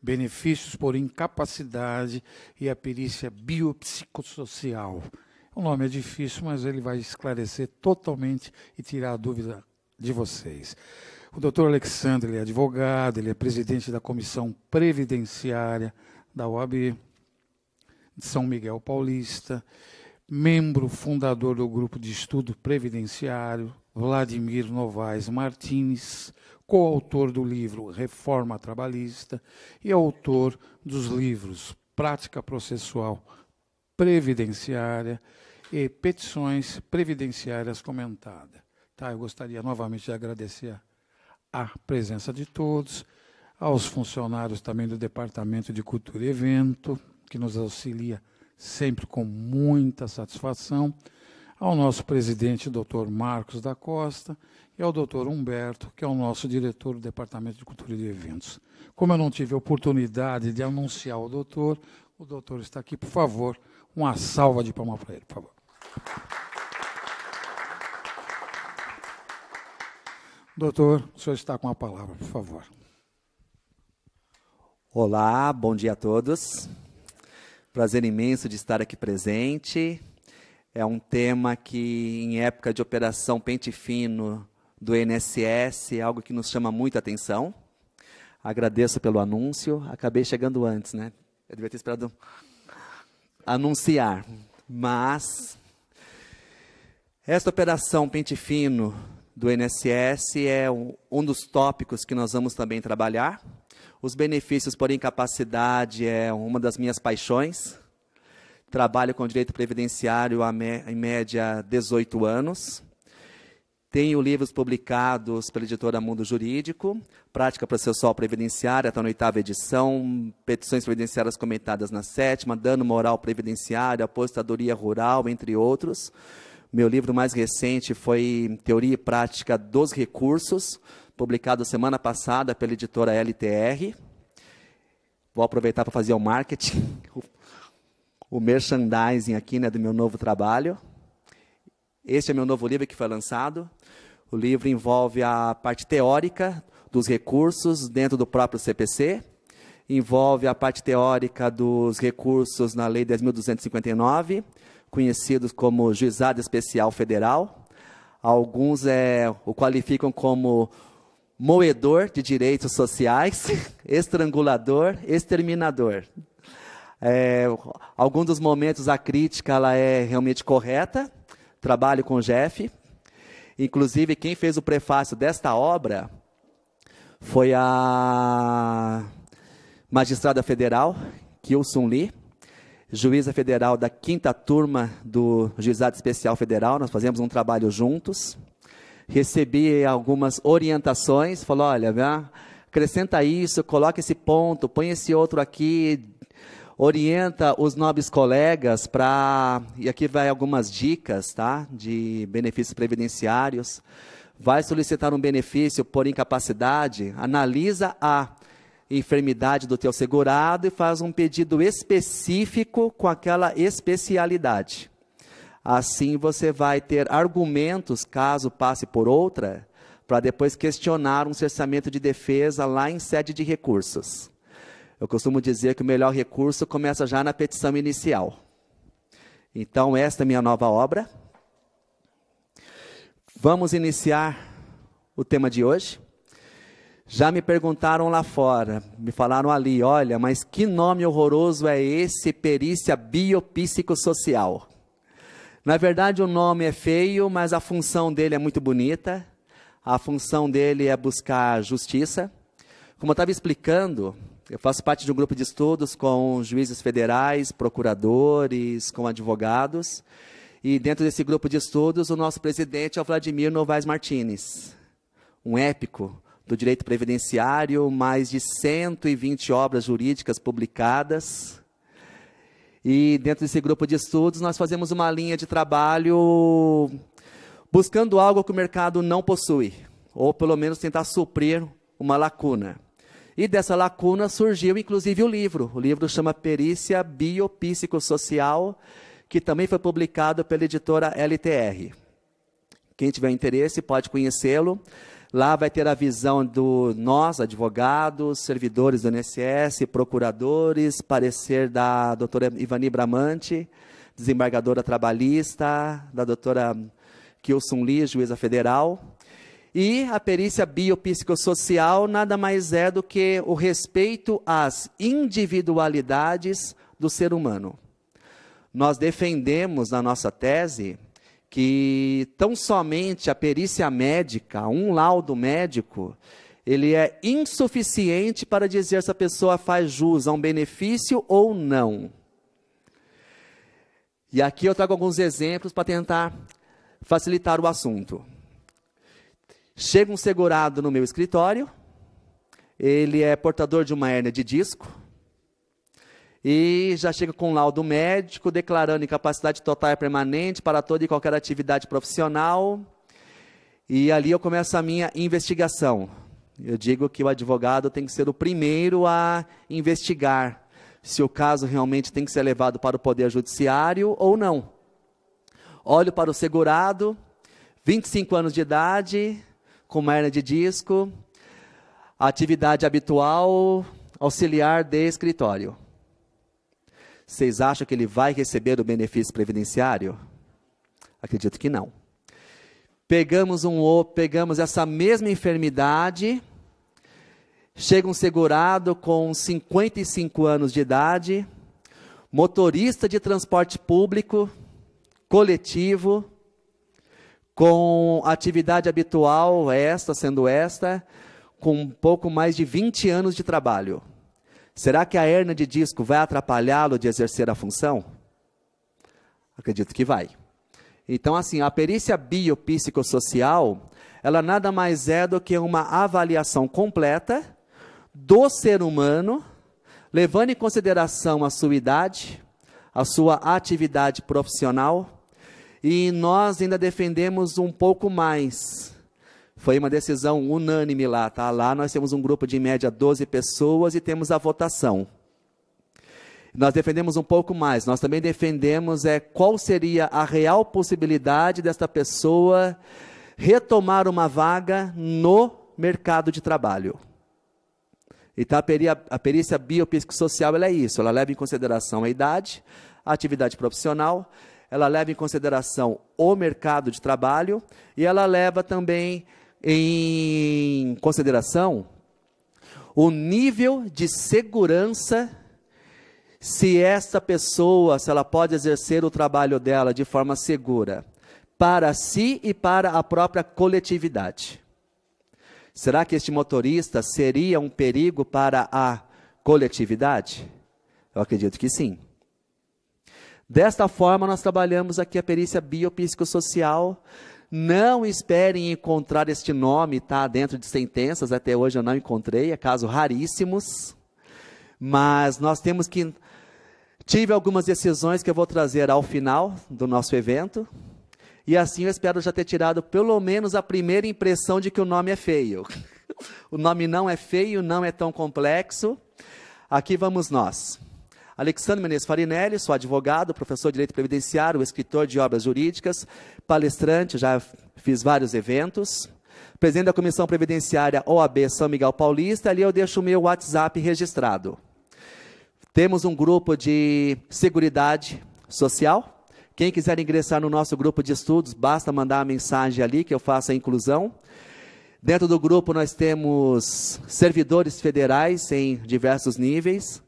benefícios por incapacidade e a perícia biopsicossocial. O nome é difícil, mas ele vai esclarecer totalmente e tirar a dúvida de vocês. O doutor Alexandre, ele é advogado, ele é presidente da Comissão Previdenciária da OAB de São Miguel Paulista, membro fundador do Grupo de Estudo Previdenciário, Vladimir Novaes Martins, coautor do livro Reforma Trabalhista e autor dos livros Prática Processual Previdenciária e Petições Previdenciárias Comentadas. Tá, eu gostaria novamente de agradecer a presença de todos, aos funcionários também do Departamento de Cultura e Evento, que nos auxilia sempre com muita satisfação, ao nosso presidente, doutor Marcos da Costa, e ao doutor Humberto, que é o nosso diretor do Departamento de Cultura e Eventos. Como eu não tive a oportunidade de anunciar o doutor está aqui, por favor, uma salva de palmas para ele, por favor. Doutor, o senhor está com a palavra, por favor. Olá, bom dia a todos. Prazer imenso de estar aqui presente. É um tema que, em época de operação pente fino do INSS, é algo que nos chama muita atenção. Agradeço pelo anúncio. Acabei chegando antes, né? Eu devia ter esperado anunciar. Mas esta operação pente fino do INSS é um dos tópicos que nós vamos também trabalhar. Os benefícios por incapacidade é uma das minhas paixões. Trabalho com direito previdenciário há, em média, 18 anos. Tenho livros publicados pela editora Mundo Jurídico, Prática Processual Previdenciária, está na 8ª edição, Petições Previdenciárias Comentadas na 7ª, Dano Moral Previdenciário, Aposentadoria Rural, entre outros. Meu livro mais recente foi Teoria e Prática dos Recursos, publicado semana passada pela editora LTR. Vou aproveitar para fazer o marketing, o merchandising aqui, né, do meu novo trabalho. Este é meu novo livro que foi lançado. O livro envolve a parte teórica dos recursos dentro do próprio CPC, envolve a parte teórica dos recursos na Lei 10.259, conhecidos como Juizado Especial Federal. Alguns o qualificam como moedor de direitos sociais, estrangulador, exterminador. Alguns dos momentos a crítica ela é realmente correta. Trabalho com o Jeff. Inclusive, quem fez o prefácio desta obra foi a magistrada federal, Kilson Lee, juíza federal da 5ª turma do Juizado Especial Federal. Nós fazemos um trabalho juntos. Recebi algumas orientações, falou, olha, acrescenta isso, coloca esse ponto, põe esse outro aqui, orienta os nobres colegas para, e aqui vai algumas dicas, tá, de benefícios previdenciários. Vai solicitar um benefício por incapacidade, analisa a enfermidade do teu segurado e faz um pedido específico com aquela especialidade. Assim você vai ter argumentos, caso passe por outra, para depois questionar um cerceamento de defesa lá em sede de recursos. Eu costumo dizer que o melhor recurso começa já na petição inicial. Então, esta é a minha nova obra. Vamos iniciar o tema de hoje. Já me perguntaram lá fora, me falaram ali, olha, mas que nome horroroso é esse, perícia biopsicossocial? Na verdade, o nome é feio, mas a função dele é muito bonita. A função dele é buscar justiça. Como eu estava explicando, eu faço parte de um grupo de estudos com juízes federais, procuradores, com advogados. E dentro desse grupo de estudos, o nosso presidente é o Vladimir Novaes Martins, um épico do direito previdenciário, mais de 120 obras jurídicas publicadas. E dentro desse grupo de estudos, nós fazemos uma linha de trabalho buscando algo que o mercado não possui, ou pelo menos tentar suprir uma lacuna. E dessa lacuna surgiu, inclusive, o livro. O livro chama Perícia Biopsicossocial, que também foi publicado pela editora LTR. Quem tiver interesse pode conhecê-lo. Lá vai ter a visão do nós, advogados, servidores do INSS, procuradores, parecer da doutora Ivani Bramante, desembargadora trabalhista, da doutora Kilson Lee, juíza federal. E a perícia biopsicossocial nada mais é do que o respeito às individualidades do ser humano. Nós defendemos na nossa tese que tão somente a perícia médica, um laudo médico, ele é insuficiente para dizer se a pessoa faz jus a um benefício ou não. E aqui eu trago alguns exemplos para tentar facilitar o assunto. Chega um segurado no meu escritório, ele é portador de uma hérnia de disco, e já chega com um laudo médico declarando incapacidade total e permanente para toda e qualquer atividade profissional, e ali eu começo a minha investigação. Eu digo que o advogado tem que ser o primeiro a investigar se o caso realmente tem que ser levado para o Poder Judiciário ou não. Olho para o segurado, 25 anos de idade, com uma hérnia de disco, atividade habitual, auxiliar de escritório. Vocês acham que ele vai receber o benefício previdenciário? Acredito que não. Pegamos essa mesma enfermidade, chega um segurado com 55 anos de idade, motorista de transporte público, coletivo, com atividade habitual, com um pouco mais de 20 anos de trabalho. Será que a hérnia de disco vai atrapalhá-lo de exercer a função? Acredito que vai. Então, assim, a perícia biopsicossocial, ela nada mais é do que uma avaliação completa do ser humano, levando em consideração a sua idade, a sua atividade profissional, e nós ainda defendemos um pouco mais. Foi uma decisão unânime lá, tá? Lá nós temos um grupo de em média 12 pessoas e temos a votação. Nós defendemos um pouco mais. Nós também defendemos qual seria a real possibilidade desta pessoa retomar uma vaga no mercado de trabalho. Então a perícia biopsicossocial ela é isso, ela leva em consideração a idade, a atividade profissional, ela leva em consideração o mercado de trabalho e ela leva também em consideração o nível de segurança, se essa pessoa, se ela pode exercer o trabalho dela de forma segura, para si e para a própria coletividade. Será que este motorista seria um perigo para a coletividade? Eu acredito que sim. Desta forma, nós trabalhamos aqui a perícia biopsicossocial. Não esperem encontrar este nome, tá, dentro de sentenças, até hoje eu não encontrei, é casos raríssimos. Mas nós temos que... Tive algumas decisões que eu vou trazer ao final do nosso evento. E assim eu espero já ter tirado pelo menos a primeira impressão de que o nome é feio. O nome não é feio, não é tão complexo. Aqui vamos nós. Alexandre Menezes Farinelli, sou advogado, professor de Direito Previdenciário, escritor de obras jurídicas, palestrante, já fiz vários eventos. Presidente da Comissão Previdenciária OAB São Miguel Paulista, ali eu deixo o meu WhatsApp registrado. Temos um grupo de Seguridade Social. Quem quiser ingressar no nosso grupo de estudos, basta mandar a mensagem ali que eu faço a inclusão. Dentro do grupo nós temos servidores federais em diversos níveis.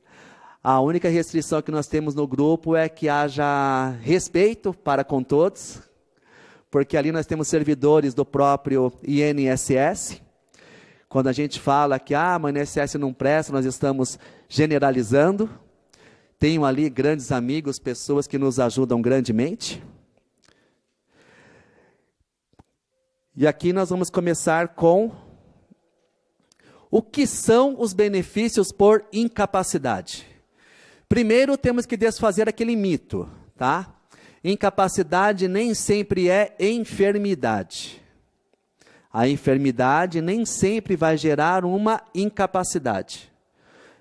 A única restrição que nós temos no grupo é que haja respeito para com todos, porque ali nós temos servidores do próprio INSS. Quando a gente fala que o INSS não presta, nós estamos generalizando. Tenho ali grandes amigos, pessoas que nos ajudam grandemente. E aqui nós vamos começar com o que são os benefícios por incapacidade. Primeiro temos que desfazer aquele mito, tá? Incapacidade nem sempre é enfermidade. A enfermidade nem sempre vai gerar uma incapacidade.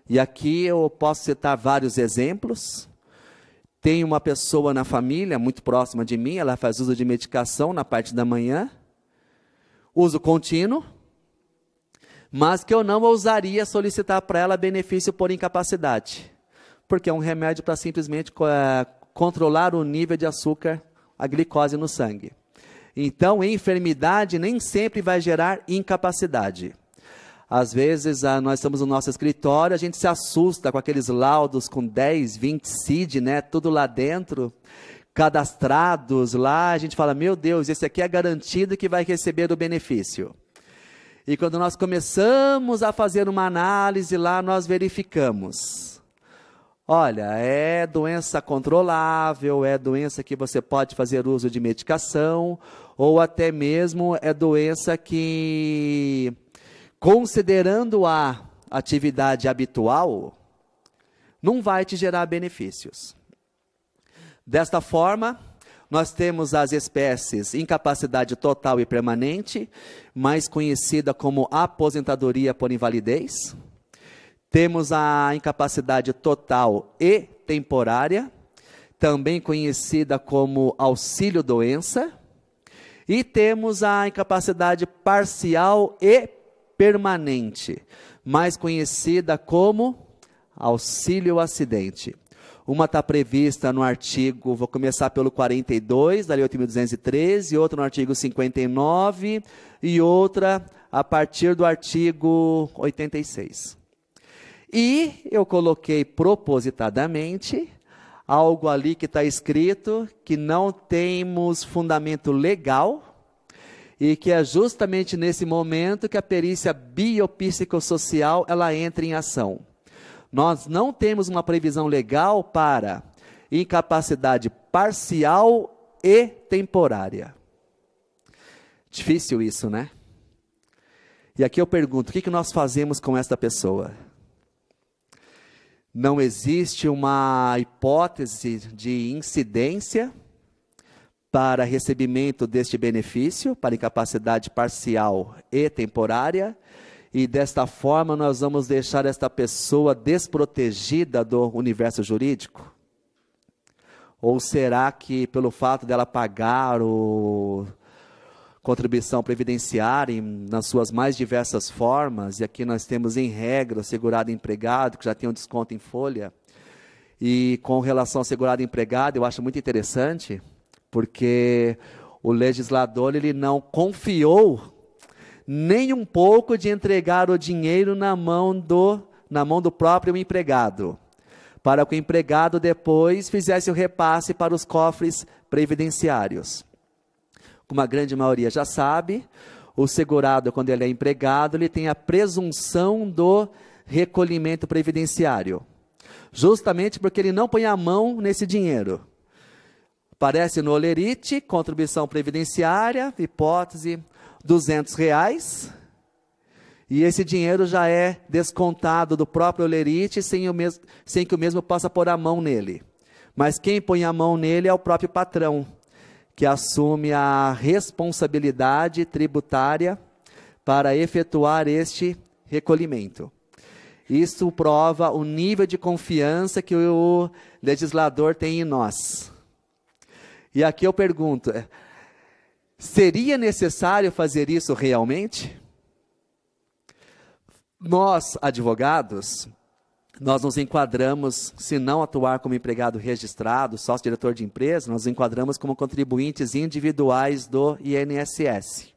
E aqui eu posso citar vários exemplos. Tem uma pessoa na família, muito próxima de mim, ela faz uso de medicação na parte da manhã, uso contínuo, mas que eu não ousaria solicitar para ela benefício por incapacidade, porque é um remédio para simplesmente controlar o nível de açúcar, a glicose no sangue. Então, enfermidade nem sempre vai gerar incapacidade. Às vezes, nós estamos no nosso escritório, a gente se assusta com aqueles laudos com 10, 20 CID, né, tudo lá dentro, cadastrados lá, a gente fala, meu Deus, esse aqui é garantido que vai receber o benefício. E quando nós começamos a fazer uma análise lá, nós verificamos. Olha, é doença controlável, é doença que você pode fazer uso de medicação, ou até mesmo é doença que, considerando a atividade habitual, não vai te gerar benefícios. Desta forma, nós temos as espécies incapacidade total e permanente, mais conhecida como aposentadoria por invalidez. Temos a incapacidade total e temporária, também conhecida como auxílio-doença. E temos a incapacidade parcial e permanente, mais conhecida como auxílio-acidente. Uma está prevista no artigo, vou começar pelo 42, da Lei 8.213, outra no artigo 59, e outra a partir do artigo 86. E eu coloquei propositadamente algo ali que está escrito que não temos fundamento legal e que é justamente nesse momento que a perícia biopsicossocial ela entra em ação. Nós não temos uma previsão legal para incapacidade parcial e temporária. Difícil isso, né? E aqui eu pergunto, o que nós fazemos com esta pessoa? Não existe uma hipótese de incidência para recebimento deste benefício, para incapacidade parcial e temporária, e desta forma nós vamos deixar esta pessoa desprotegida do universo jurídico? Ou será que pelo fato dela pagar contribuição previdenciária nas suas mais diversas formas, e aqui nós temos em regra o segurado empregado, que já tem um desconto em folha, e com relação ao segurado empregado, eu acho muito interessante, porque o legislador ele não confiou nem um pouco de entregar o dinheiro na mão do próprio empregado, para que o empregado depois fizesse o repasse para os cofres previdenciários. Como a grande maioria já sabe, o segurado, quando ele é empregado, ele tem a presunção do recolhimento previdenciário, justamente porque ele não põe a mão nesse dinheiro. Aparece no holerite, contribuição previdenciária, hipótese, R$200, e esse dinheiro já é descontado do próprio holerite sem que o mesmo possa pôr a mão nele. Mas quem põe a mão nele é o próprio patrão, que assume a responsabilidade tributária para efetuar este recolhimento. Isso prova o nível de confiança que o legislador tem em nós. E aqui eu pergunto, seria necessário fazer isso realmente? Nós, advogados, nós nos enquadramos, se não atuar como empregado registrado, sócio-diretor de empresa, nós nos enquadramos como contribuintes individuais do INSS.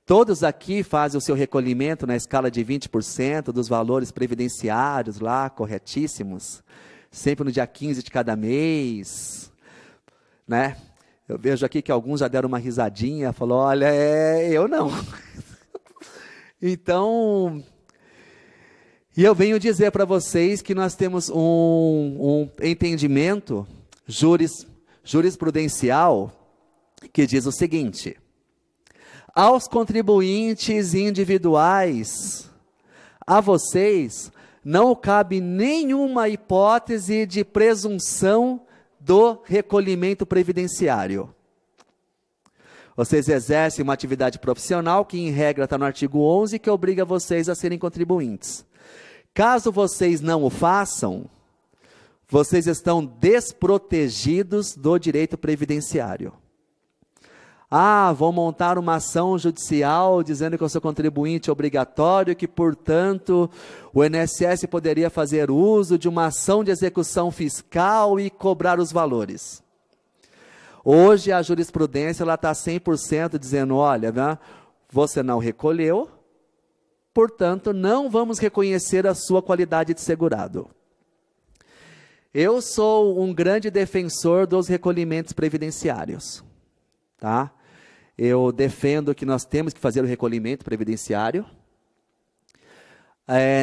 Todos aqui fazem o seu recolhimento na escala de 20% dos valores previdenciários lá, corretíssimos, sempre no dia 15 de cada mês, né? Eu vejo aqui que alguns já deram uma risadinha, falou, olha, eu não. Então, e eu venho dizer para vocês que nós temos um entendimento jurisprudencial que diz o seguinte: aos contribuintes individuais, a vocês não cabe nenhuma hipótese de presunção do recolhimento previdenciário. Vocês exercem uma atividade profissional que, em regra, está no artigo 11, que obriga vocês a serem contribuintes. Caso vocês não o façam, vocês estão desprotegidos do direito previdenciário. Vão montar uma ação judicial dizendo que eu sou contribuinte obrigatório, que, portanto, o INSS poderia fazer uso de uma ação de execução fiscal e cobrar os valores. Hoje a jurisprudência está 100% dizendo, olha, né, você não recolheu, portanto, não vamos reconhecer a sua qualidade de segurado. Eu sou um grande defensor dos recolhimentos previdenciários. Tá? Eu defendo que nós temos que fazer o recolhimento previdenciário.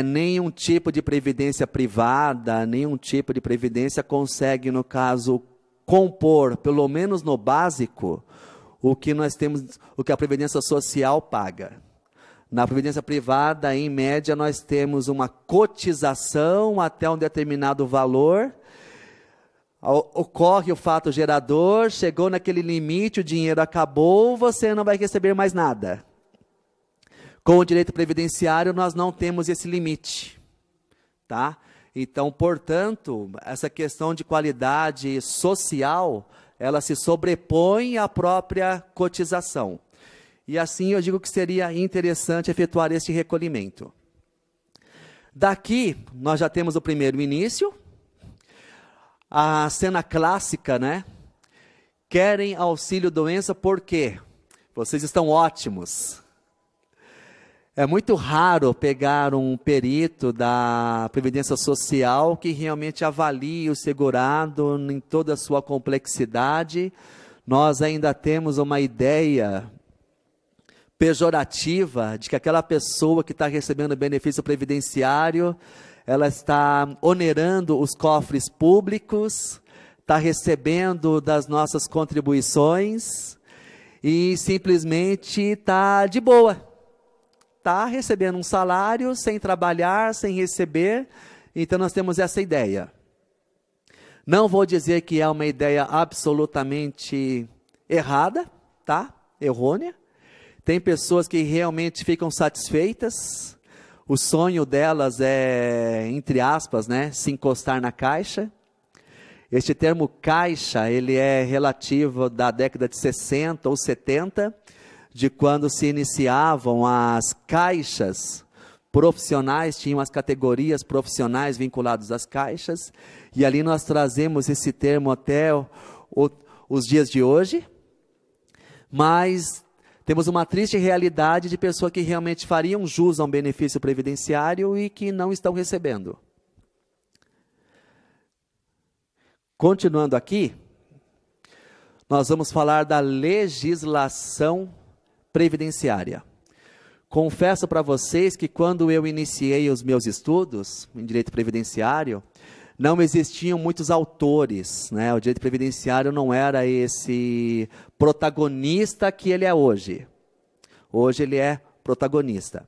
Nenhum tipo de previdência privada, nenhum tipo de previdência consegue, no caso, compor, pelo menos no básico, o que nós temos, o que a Previdência Social paga. Na Previdência Privada, em média, nós temos uma cotização até um determinado valor. Ocorre o fato gerador, chegou naquele limite, o dinheiro acabou, você não vai receber mais nada. Com o direito previdenciário, nós não temos esse limite. Tá? Então, portanto, essa questão de qualidade social, ela se sobrepõe à própria cotização. E assim eu digo que seria interessante efetuar este recolhimento. Daqui, nós já temos o primeiro início. A cena clássica, né? Querem auxílio-doença por quê? Vocês estão ótimos. É muito raro pegar um perito da Previdência Social que realmente avalie o segurado em toda a sua complexidade. Nós ainda temos uma ideia pejorativa de que aquela pessoa que está recebendo benefício previdenciário, ela está onerando os cofres públicos, está recebendo das nossas contribuições e simplesmente está de boa. Está recebendo um salário sem trabalhar, sem receber, então nós temos essa ideia. Não vou dizer que é uma ideia absolutamente errada, tá? Errônea. Tem pessoas que realmente ficam satisfeitas, o sonho delas é, entre aspas, né, se encostar na caixa. Este termo caixa, ele é relativo da década de 60 ou 70, de quando se iniciavam as caixas profissionais, tinham as categorias profissionais vinculadas às caixas, e ali nós trazemos esse termo até os dias de hoje, mas temos uma triste realidade de pessoas que realmente fariam jus a um benefício previdenciário e que não estão recebendo. Continuando aqui, nós vamos falar da legislação previdenciária. Confesso para vocês que quando eu iniciei os meus estudos em direito previdenciário, não existiam muitos autores, né? O direito previdenciário não era esse protagonista que ele é hoje. Hoje ele é protagonista.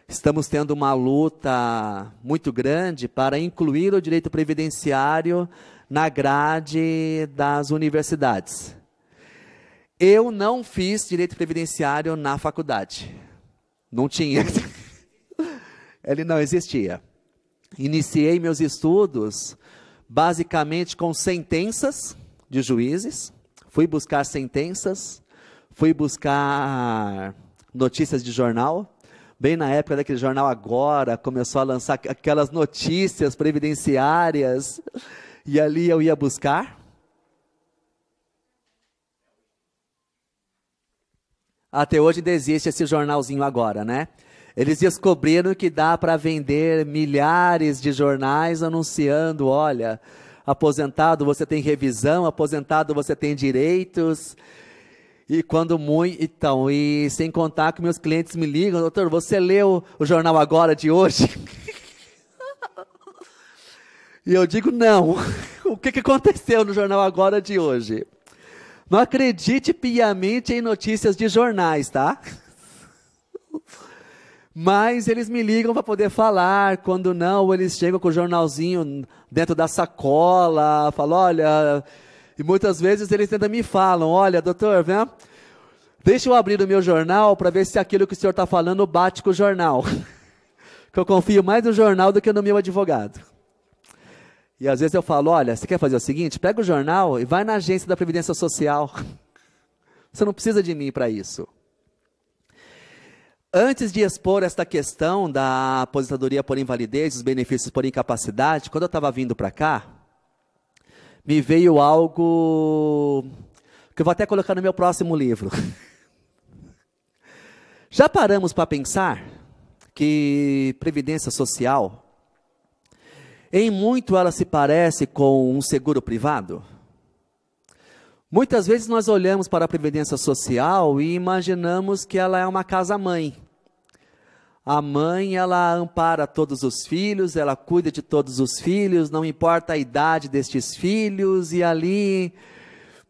Estamos tendo uma luta muito grande para incluir o direito previdenciário na grade das universidades. Eu não fiz direito previdenciário na faculdade. Não tinha. Ele não existia. Iniciei meus estudos basicamente com sentenças de juízes. Fui buscar sentenças, fui buscar notícias de jornal. Bem na época daquele jornal Agora, começou a lançar aquelas notícias previdenciárias. E ali eu ia buscar. Até hoje ainda existe esse jornalzinho Agora, né? Eles descobriram que dá para vender milhares de jornais anunciando, olha, aposentado você tem revisão, aposentado você tem direitos. E quando muito, então, e sem contar que meus clientes me ligam, doutor, você leu o jornal Agora de hoje? E eu digo, não. O que aconteceu no jornal Agora de hoje? Não acredite piamente em notícias de jornais, tá? Mas eles me ligam para poder falar, quando não, eles chegam com o jornalzinho dentro da sacola, falam, olha, e muitas vezes eles ainda me falam, olha, doutor, vem, deixa eu abrir o meu jornal para ver se aquilo que o senhor está falando bate com o jornal. Que eu confio mais no jornal do que no meu advogado. E às vezes eu falo, olha, você quer fazer o seguinte? Pega o jornal e vai na agência da Previdência Social. Você não precisa de mim para isso. Antes de expor esta questão da aposentadoria por invalidez, os benefícios por incapacidade, quando eu estava vindo para cá, me veio algo que eu vou até colocar no meu próximo livro. Já paramos para pensar que previdência social, em muito ela se parece com um seguro privado? Muitas vezes nós olhamos para a previdência social e imaginamos que ela é uma casa-mãe. A mãe, ela ampara todos os filhos, ela cuida de todos os filhos, não importa a idade destes filhos, e ali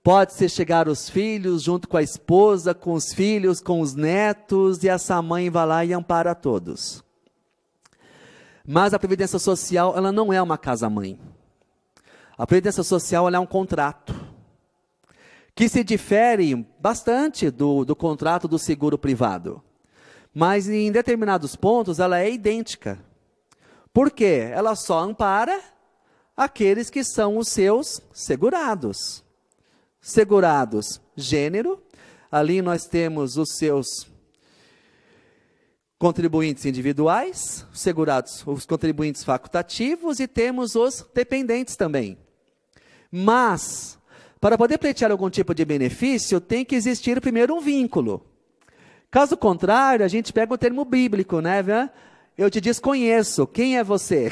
pode-se chegar os filhos, junto com a esposa, com os filhos, com os netos, e essa mãe vai lá e ampara todos. Mas a previdência social, ela não é uma casa-mãe. A previdência social, ela é um contrato, que se difere bastante do contrato do seguro privado. Mas em determinados pontos ela é idêntica. Por quê? Ela só ampara aqueles que são os seus segurados. Segurados, gênero, ali nós temos os seus contribuintes individuais, segurados, os contribuintes facultativos, e temos os dependentes também. Mas, para poder pleitear algum tipo de benefício, tem que existir primeiro um vínculo. Caso contrário, a gente pega o termo bíblico, né? Eu te desconheço, quem é você?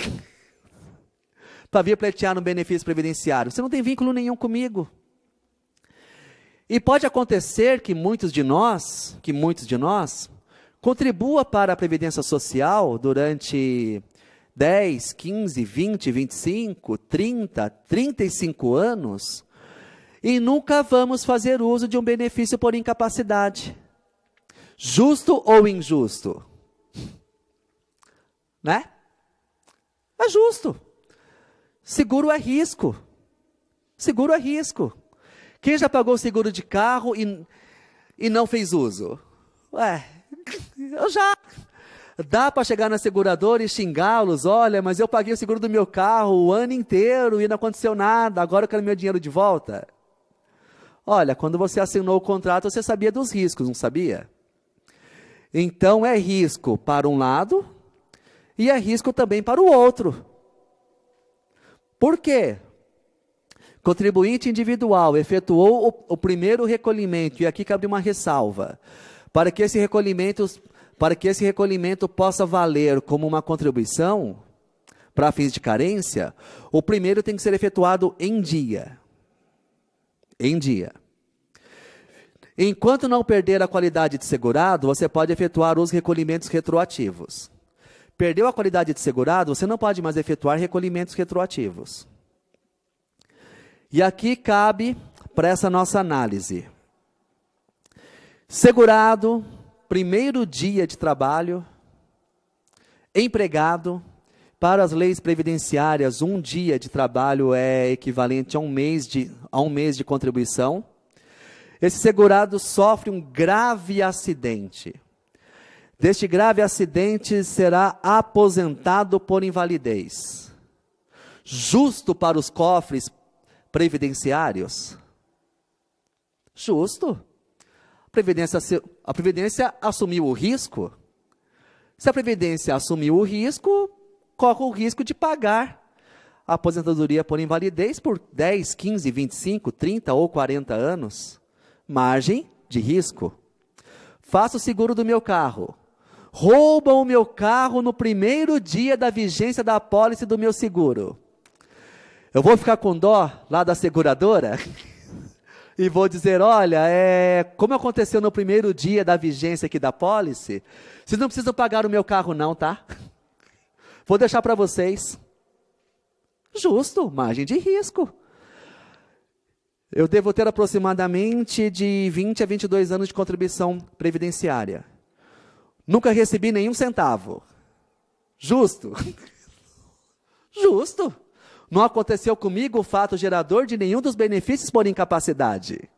Para vir pleitear no benefício previdenciário. Você não tem vínculo nenhum comigo. E pode acontecer que muitos de nós, contribua para a previdência social durante 10, 15, 20, 25, 30, 35 anos, e nunca vamos fazer uso de um benefício por incapacidade. Justo ou injusto? Né? É justo. Seguro é risco. Seguro é risco. Quem já pagou seguro de carro e não fez uso? Eu já. Dá para chegar na seguradora e xingá-los, olha, mas eu paguei o seguro do meu carro o ano inteiro e não aconteceu nada, agora eu quero meu dinheiro de volta. Olha, quando você assinou o contrato, você sabia dos riscos, não sabia? Então é risco para um lado e é risco também para o outro. Por quê? Contribuinte individual efetuou o primeiro recolhimento, e aqui cabe uma ressalva, para que esse recolhimento possa valer como uma contribuição para fins de carência, o primeiro tem que ser efetuado em dia. Em dia. Enquanto não perder a qualidade de segurado, você pode efetuar os recolhimentos retroativos. Perdeu a qualidade de segurado, você não pode mais efetuar recolhimentos retroativos. E aqui cabe para essa nossa análise. Segurado, primeiro dia de trabalho, empregado, para as leis previdenciárias, um dia de trabalho é equivalente a um mês de contribuição. Esse segurado sofre um grave acidente. Deste grave acidente será aposentado por invalidez. Justo para os cofres previdenciários? Justo. A Previdência assumiu o risco? Se a Previdência assumiu o risco, corre o risco de pagar a aposentadoria por invalidez por 10, 15, 25, 30 ou 40 anos. Margem de risco. Faço o seguro do meu carro. Roubam o meu carro no primeiro dia da vigência da apólice do meu seguro. Eu vou ficar com dó lá da seguradora e vou dizer, olha, como aconteceu no primeiro dia da vigência aqui da apólice, vocês não precisam pagar o meu carro não, tá? Vou deixar para vocês. Justo, margem de risco. Eu devo ter aproximadamente de 20 a 22 anos de contribuição previdenciária. Nunca recebi nenhum centavo. Justo. Justo. Não aconteceu comigo o fato gerador de nenhum dos benefícios por incapacidade.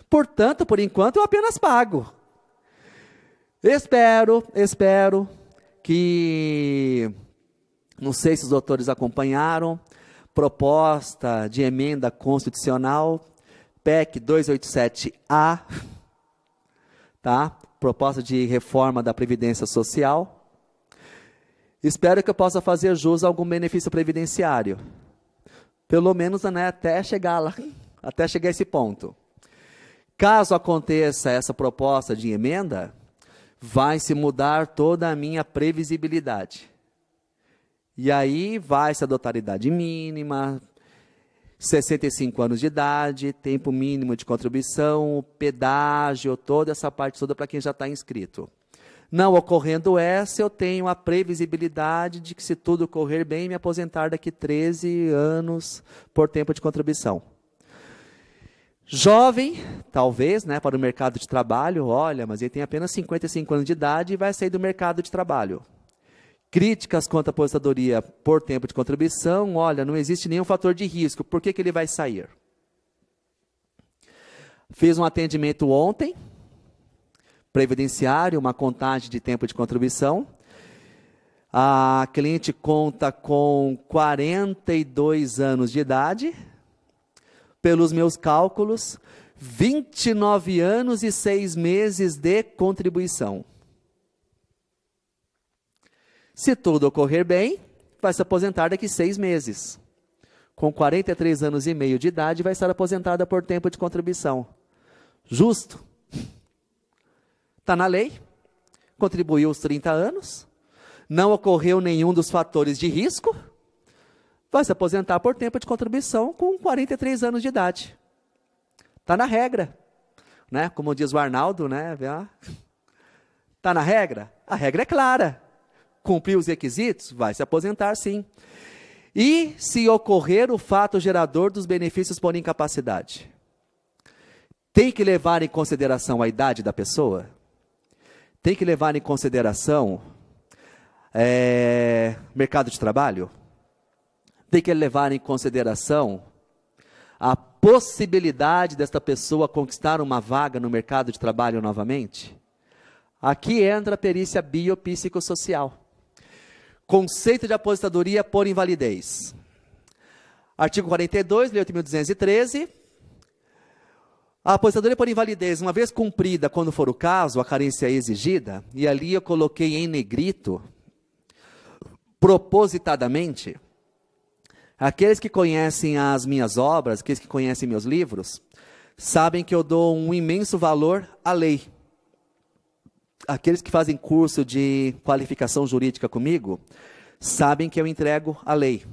Portanto, por enquanto, eu apenas pago. Espero que, não sei se os doutores acompanharam, proposta de emenda constitucional PEC 287A, tá? Proposta de reforma da Previdência Social. Espero que eu possa fazer jus a algum benefício previdenciário. Pelo menos, né, até chegar lá, até chegar a esse ponto. Caso aconteça essa proposta de emenda, vai se mudar toda a minha previsibilidade. E aí vai se adotar idade mínima, 65 anos de idade, tempo mínimo de contribuição, pedágio, toda essa parte toda para quem já está inscrito. Não ocorrendo essa, eu tenho a previsibilidade de que, se tudo correr bem, me aposentar daqui 13 anos por tempo de contribuição. Jovem, talvez, né, para o mercado de trabalho, olha, mas ele tem apenas 55 anos de idade e vai sair do mercado de trabalho. Críticas quanto à aposentadoria por tempo de contribuição, olha, não existe nenhum fator de risco, por que ele vai sair? Fiz um atendimento ontem, previdenciário, uma contagem de tempo de contribuição. A cliente conta com 42 anos de idade, pelos meus cálculos, 29 anos e 6 meses de contribuição. Se tudo ocorrer bem, vai se aposentar daqui 6 meses. Com 43 anos e meio de idade, vai estar aposentada por tempo de contribuição. Justo? Está na lei, contribuiu os 30 anos, não ocorreu nenhum dos fatores de risco, vai se aposentar por tempo de contribuição com 43 anos de idade. Está na regra, né? Como diz o Arnaldo, né? Está na regra? A regra é clara. Cumprir os requisitos, vai se aposentar sim. E se ocorrer o fato gerador dos benefícios por incapacidade? Tem que levar em consideração a idade da pessoa? Tem que levar em consideração mercado de trabalho? Tem que levar em consideração a possibilidade desta pessoa conquistar uma vaga no mercado de trabalho novamente? Aqui entra a perícia biopsicossocial. Conceito de aposentadoria por invalidez. Artigo 42, Lei 8.213. A aposentadoria por invalidez, uma vez cumprida, quando for o caso, a carência é exigida, e ali eu coloquei em negrito, propositadamente, aqueles que conhecem as minhas obras, aqueles que conhecem meus livros, sabem que eu dou um imenso valor à lei. Aqueles que fazem curso de qualificação jurídica comigo, sabem que eu entrego a lei.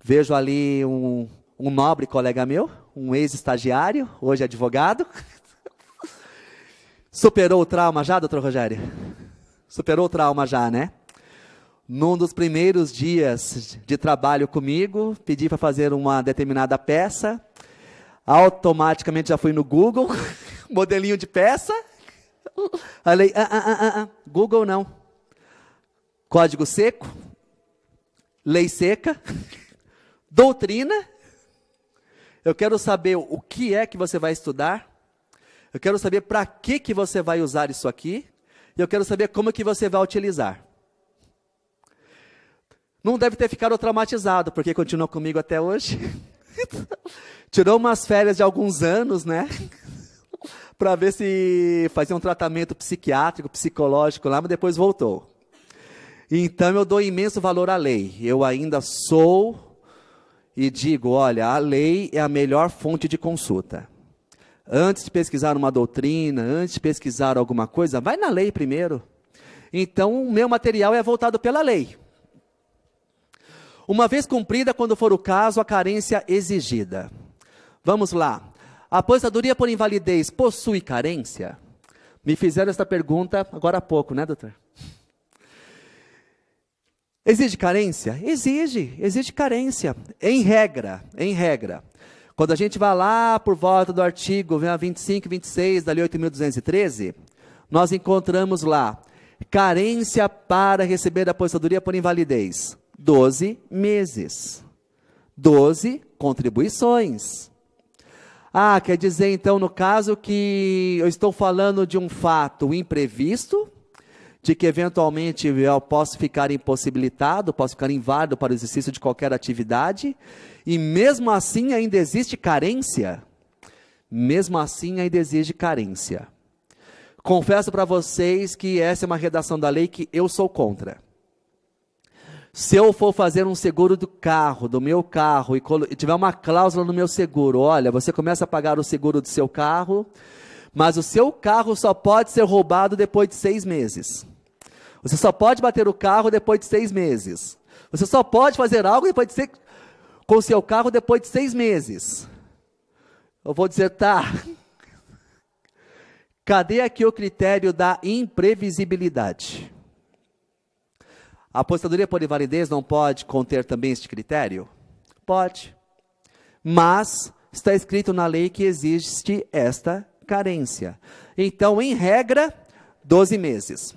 Vejo ali um nobre colega meu, um ex-estagiário, hoje advogado. Superou o trauma já, doutor Rogério? Superou o trauma já, né? Num dos primeiros dias de trabalho comigo, pedi para fazer uma determinada peça, automaticamente já fui no Google, modelinho de peça. A lei, Google não. Código seco, lei seca, doutrina. Eu quero saber o que é que você vai estudar. Eu quero saber para que você vai usar isso aqui. E eu quero saber como que você vai utilizar. Não deve ter ficado traumatizado, porque continuou comigo até hoje. Tirou umas férias de alguns anos, né? Para ver se fazia um tratamento psiquiátrico, psicológico lá, mas depois voltou. Então eu dou imenso valor à lei. Eu ainda sou e digo, olha, a lei é a melhor fonte de consulta. Antes de pesquisar uma doutrina, antes de pesquisar alguma coisa, vai na lei primeiro. Então o meu material é voltado pela lei. Uma vez cumprida, quando for o caso, a carência exigida. Vamos lá. A aposentadoria por invalidez possui carência? Me fizeram essa pergunta agora há pouco, né, doutor? Exige carência? Exige carência. Em regra. Quando a gente vai lá por volta do artigo 25 e 26 da Lei 8.213, nós encontramos lá, carência para receber a aposentadoria por invalidez. 12 meses. 12 contribuições. Quer dizer, então, no caso que eu estou falando de um fato imprevisto, de que eventualmente eu posso ficar impossibilitado, posso ficar inválido para o exercício de qualquer atividade, e mesmo assim ainda existe carência. Mesmo assim, ainda exige carência. Confesso para vocês que essa é uma redação da lei que eu sou contra. Se eu for fazer um seguro do meu carro, e tiver uma cláusula no meu seguro, olha, você começa a pagar o seguro do seu carro, mas o seu carro só pode ser roubado depois de 6 meses. Você só pode bater o carro depois de 6 meses. Você só pode fazer algo com o seu carro depois de 6 meses. Eu vou dizer, tá. Cadê aqui o critério da imprevisibilidade? A aposentadoria por invalidez não pode conter também este critério? Pode. Mas está escrito na lei que existe esta carência. Então, em regra, 12 meses.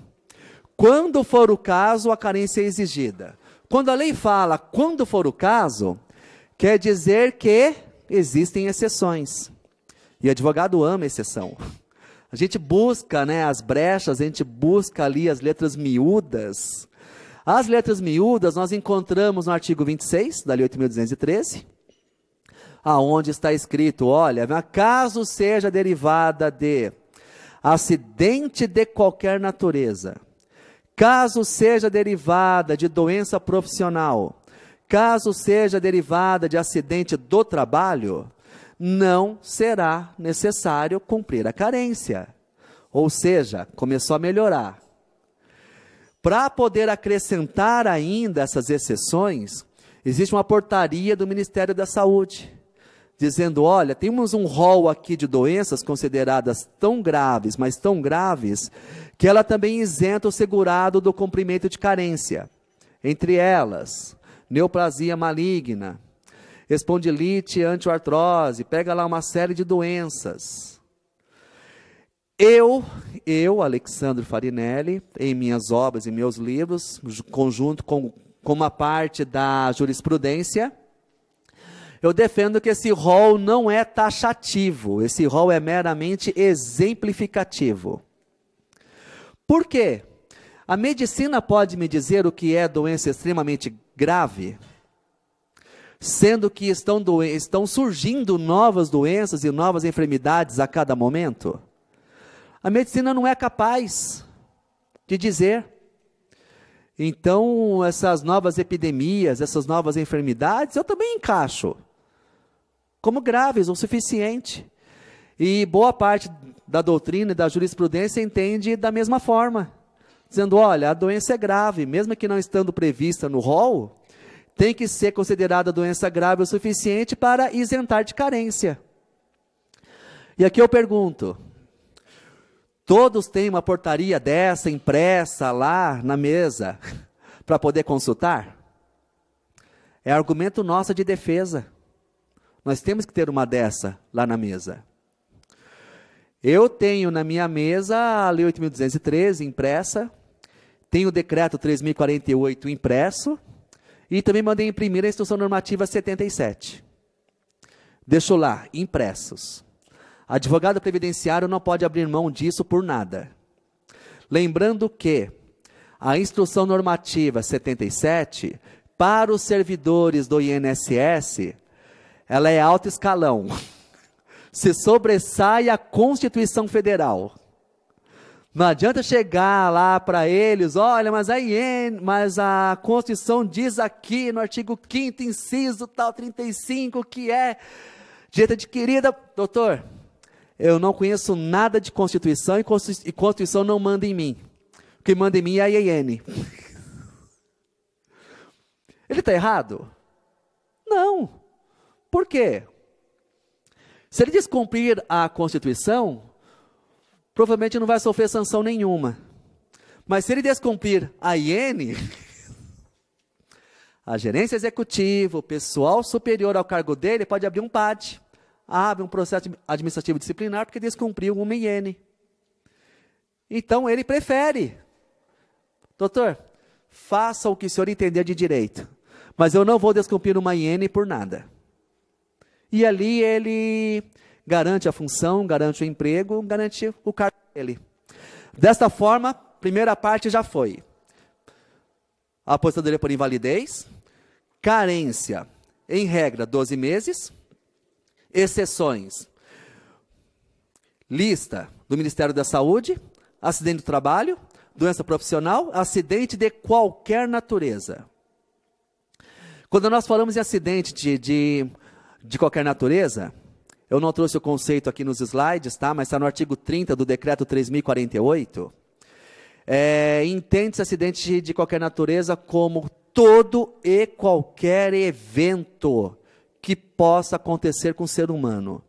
Quando for o caso, a carência é exigida. Quando a lei fala quando for o caso, quer dizer que existem exceções. E advogado ama exceção. A gente busca, né, as brechas, a gente busca ali as letras miúdas. As letras miúdas nós encontramos no artigo 26 da Lei 8.213, aonde está escrito, olha, caso seja derivada de acidente de qualquer natureza, caso seja derivada de doença profissional, caso seja derivada de acidente do trabalho, não será necessário cumprir a carência. Ou seja, começou a melhorar. Para poder acrescentar ainda essas exceções, existe uma portaria do Ministério da Saúde, dizendo, olha, temos um rol aqui de doenças consideradas tão graves, mas tão graves, que ela também isenta o segurado do cumprimento de carência. Entre elas, neoplasia maligna, espondilite antiartrose, pega lá uma série de doenças. Eu, Alexandre Farinelli, em minhas obras e meus livros, conjunto com uma parte da jurisprudência, eu defendo que esse rol não é taxativo, esse rol é meramente exemplificativo. Por quê? A medicina pode me dizer o que é doença extremamente grave? Sendo que estão surgindo novas doenças e novas enfermidades a cada momento? A medicina não é capaz de dizer. Então, essas novas epidemias, essas novas enfermidades, eu também encaixo como graves o suficiente. E boa parte da doutrina e da jurisprudência entende da mesma forma, dizendo, olha, a doença é grave, mesmo que não estando prevista no rol, tem que ser considerada doença grave o suficiente para isentar de carência. E aqui eu pergunto, todos têm uma portaria dessa impressa lá na mesa para poder consultar? É argumento nosso de defesa. Nós temos que ter uma dessa lá na mesa. Eu tenho na minha mesa a Lei 8.213 impressa, tenho o Decreto 3.048 impresso, e também mandei imprimir a Instrução Normativa 77. Deixo lá, impressos. Advogado previdenciário não pode abrir mão disso por nada. Lembrando que a Instrução Normativa 77, para os servidores do INSS, ela é alto escalão. Se sobressai a Constituição Federal. Não adianta chegar lá para eles, olha, mas a Constituição diz aqui no artigo 5º, inciso tal 35, que é direito adquirida. Doutor, eu não conheço nada de Constituição e Constituição não manda em mim. O que manda em mim é a IEN. Ele está errado? Não. Por quê? Se ele descumprir a Constituição, provavelmente não vai sofrer sanção nenhuma. Mas se ele descumprir a IEN, a gerência executiva, o pessoal superior ao cargo dele pode abrir um PAD, abre um processo administrativo disciplinar porque descumpriu uma IEN. Então ele prefere, doutor, faça o que o senhor entender de direito, mas eu não vou descumprir uma IEN por nada. E ali ele garante a função, garante o emprego, garante o cargo dele. Desta forma, primeira parte já foi. A aposentadoria por invalidez, carência, em regra, 12 meses, exceções. lista do Ministério da Saúde: acidente do trabalho, doença profissional, acidente de qualquer natureza. Quando nós falamos em acidente de qualquer natureza, eu não trouxe o conceito aqui nos slides, tá? Mas está no artigo 30 do decreto 3.048. Entende-se acidente de qualquer natureza como todo e qualquer evento que possa acontecer com o ser humano,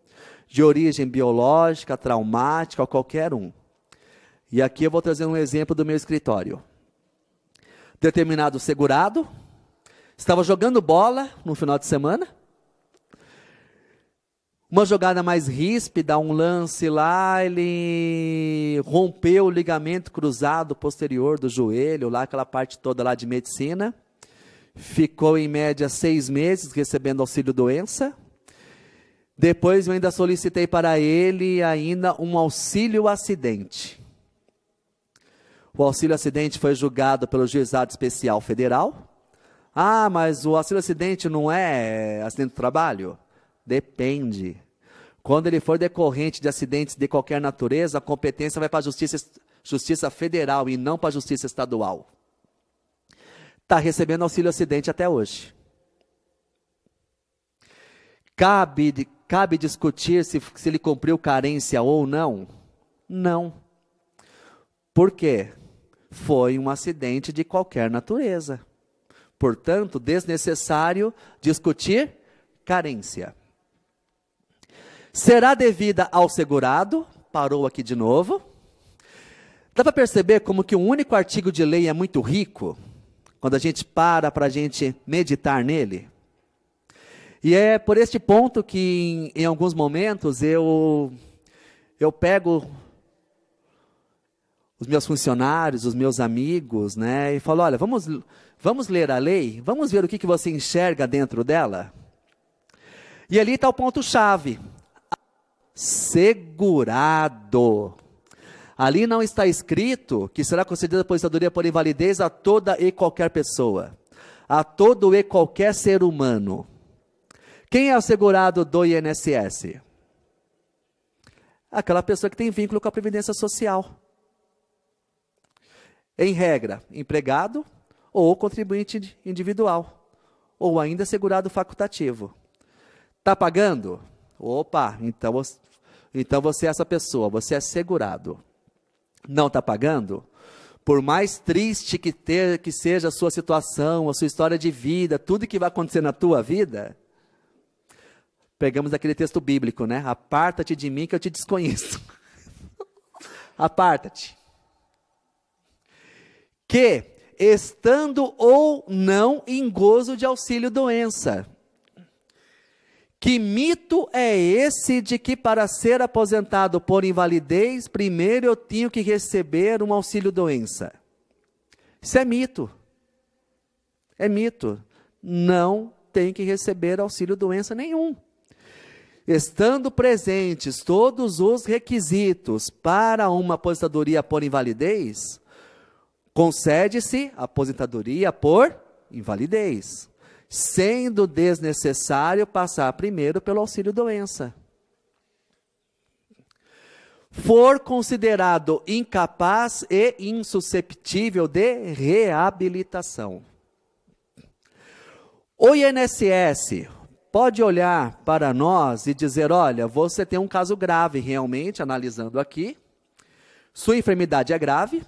de origem biológica, traumática, ou qualquer um. E aqui eu vou trazer um exemplo do meu escritório. Determinado segurado estava jogando bola no final de semana. Uma jogada mais ríspida, um lance lá, ele rompeu o ligamento cruzado posterior do joelho, lá aquela parte toda lá de medicina. Ficou em média 6 meses recebendo auxílio-doença. Depois eu ainda solicitei para ele ainda um auxílio-acidente. O auxílio-acidente foi julgado pelo Juizado Especial Federal. Ah, mas o auxílio-acidente não é acidente do trabalho? Depende. Quando ele for decorrente de acidentes de qualquer natureza, a competência vai para a Justiça Federal e não para a Justiça Estadual. Está recebendo auxílio-acidente até hoje. Cabe discutir se ele cumpriu carência ou não? Não. Por quê? Foi um acidente de qualquer natureza. Portanto, desnecessário discutir carência. Será devida ao segurado? Parou aqui de novo. Dá para perceber como que um único artigo de lei é muito rico, quando a gente para a gente meditar nele? E é por este ponto que em alguns momentos eu pego os meus funcionários, os meus amigos, né, e falo: olha, vamos ler a lei, vamos ver o que você enxerga dentro dela. E ali está o ponto-chave: segurado. Ali não está escrito que será concedida aposentadoria por invalidez a toda e qualquer pessoa, a todo e qualquer ser humano. Quem é o segurado do INSS? Aquela pessoa que tem vínculo com a Previdência Social. Em regra, empregado ou contribuinte individual, ou ainda segurado facultativo. Está pagando? Opa, então você é essa pessoa, você é segurado. Não está pagando? Por mais triste que seja a sua situação, a sua história de vida, tudo que vai acontecer na tua vida, pegamos aquele texto bíblico, né? Aparta-te de mim que eu te desconheço. Aparta-te. Que, estando ou não em gozo de auxílio-doença. Que mito é esse de que para ser aposentado por invalidez, primeiro eu tenho que receber um auxílio-doença? Isso é mito. É mito. Não tem que receber auxílio-doença nenhum. Estando presentes todos os requisitos para uma aposentadoria por invalidez, concede-se aposentadoria por invalidez, sendo desnecessário passar primeiro pelo auxílio-doença. For considerado incapaz e insusceptível de reabilitação. O INSS pode olhar para nós e dizer: olha, você tem um caso grave realmente, analisando aqui, sua enfermidade é grave,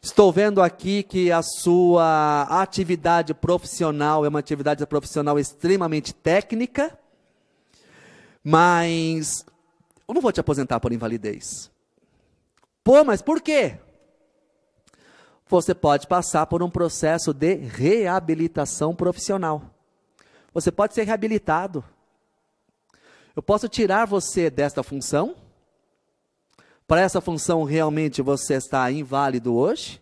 estou vendo aqui que a sua atividade profissional é uma atividade profissional extremamente técnica, mas eu não vou te aposentar por invalidez. Pô, mas por quê? Você pode passar por um processo de reabilitação profissional. Você pode ser reabilitado. Eu posso tirar você desta função. Para essa função realmente você está inválido hoje,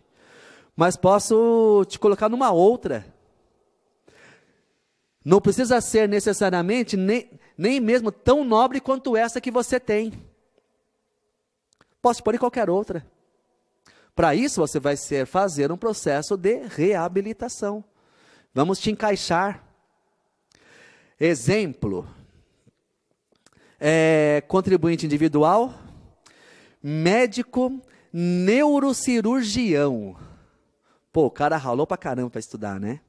mas posso te colocar numa outra. Não precisa ser necessariamente nem mesmo tão nobre quanto essa que você tem. Posso te pôr em qualquer outra. Para isso você vai fazer um processo de reabilitação. Vamos te encaixar. Exemplo, contribuinte individual, médico neurocirurgião. Pô, o cara ralou pra caramba para estudar, né?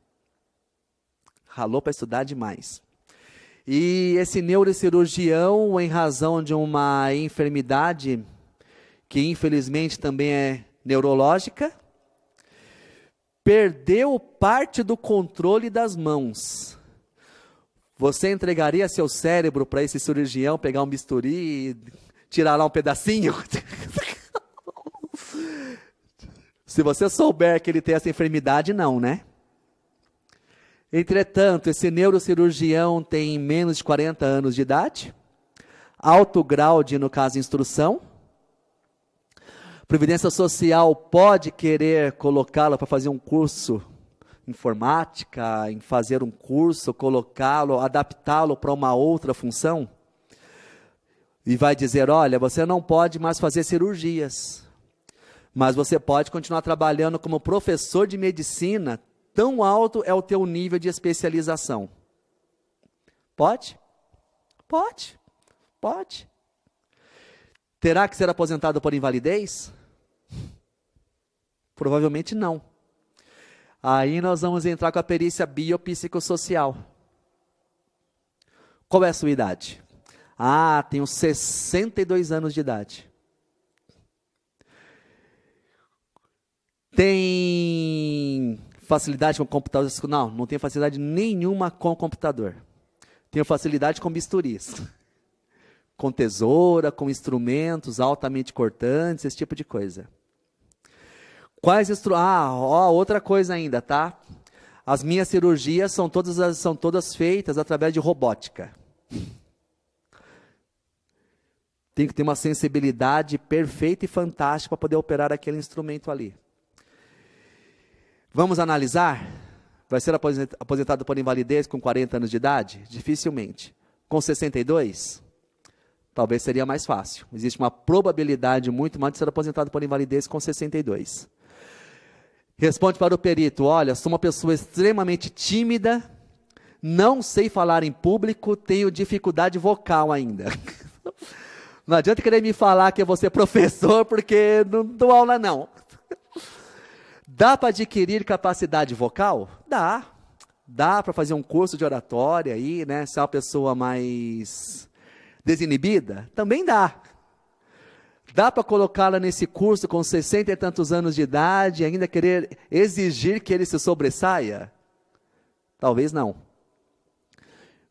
Ralou para estudar demais. E esse neurocirurgião, em razão de uma enfermidade que infelizmente também é neurológica, perdeu parte do controle das mãos. Você entregaria seu cérebro para esse cirurgião pegar um bisturi e tirar lá um pedacinho? Se você souber que ele tem essa enfermidade, não, né? Entretanto, esse neurocirurgião tem menos de 40 anos de idade, alto grau de, no caso, instrução. Previdência Social pode querer colocá-lo para fazer um curso em informática, em fazer um curso, colocá-lo, adaptá-lo para uma outra função. E vai dizer, olha, você não pode mais fazer cirurgias, mas você pode continuar trabalhando como professor de medicina, tão alto é o teu nível de especialização. Pode? Pode. Pode. Terá que ser aposentado por invalidez? Provavelmente não. Aí nós vamos entrar com a perícia biopsicossocial. Qual é a sua idade? Ah, tenho 62 anos de idade. Tem facilidade com computador? Não, não tenho facilidade nenhuma com computador. Tenho facilidade com bisturis. Com tesoura, com instrumentos altamente cortantes, esse tipo de coisa. Outra coisa ainda, tá? As minhas cirurgias são todas feitas através de robótica. Tem que ter uma sensibilidade perfeita e fantástica para poder operar aquele instrumento ali. Vamos analisar? Vai ser aposentado por invalidez com 40 anos de idade? Dificilmente. Com 62? Talvez seria mais fácil. Existe uma probabilidade muito maior de ser aposentado por invalidez com 62. Responde para o perito, olha, sou uma pessoa extremamente tímida, não sei falar em público, tenho dificuldade vocal ainda. Não adianta querer me falar que eu vou ser professor, porque não dou aula não. Dá para adquirir capacidade vocal? Dá. Dá para fazer um curso de oratória aí, né? Se é uma pessoa mais desinibida? Também dá. Dá para colocá-la nesse curso com 60 e tantos anos de idade e ainda querer exigir que ele se sobressaia? Talvez não.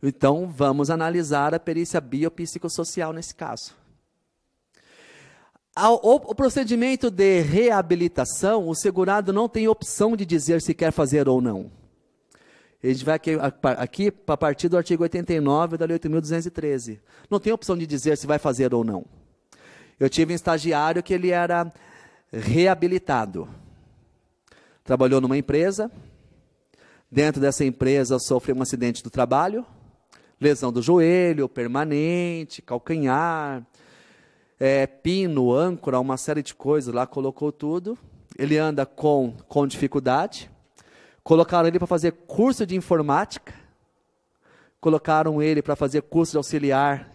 Então, vamos analisar a perícia biopsicossocial nesse caso. O procedimento de reabilitação, o segurado não tem opção de dizer se quer fazer ou não. A gente vai aqui a partir do artigo 89 da Lei 8.213. Não tem opção de dizer se vai fazer ou não. Eu tive um estagiário que ele era reabilitado. Trabalhou numa empresa. Dentro dessa empresa sofreu um acidente do trabalho. Lesão do joelho, permanente, calcanhar, pino, âncora, uma série de coisas lá, colocou tudo. Ele anda com dificuldade. Colocaram ele para fazer curso de informática. Colocaram ele para fazer curso de auxiliar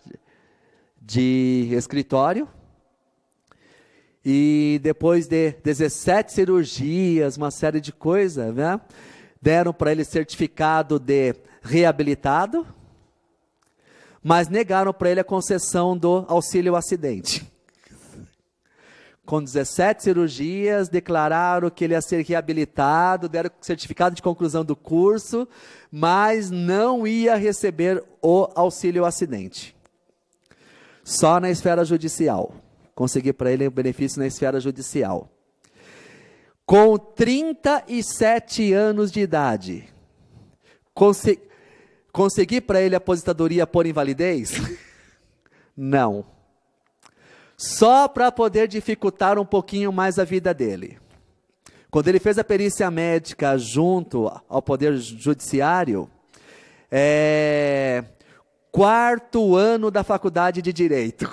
de escritório. E depois de 17 cirurgias, uma série de coisas, né? Deram para ele certificado de reabilitado, mas negaram para ele a concessão do auxílio acidente. Com 17 cirurgias, declararam que ele ia ser reabilitado, deram certificado de conclusão do curso, mas não ia receber o auxílio acidente. Só na esfera judicial. Consegui para ele o benefício na esfera judicial. Com 37 anos de idade, consegui para ele a aposentadoria por invalidez? Não. Só para poder dificultar um pouquinho mais a vida dele. Quando ele fez a perícia médica junto ao Poder Judiciário, 4º ano da faculdade de Direito.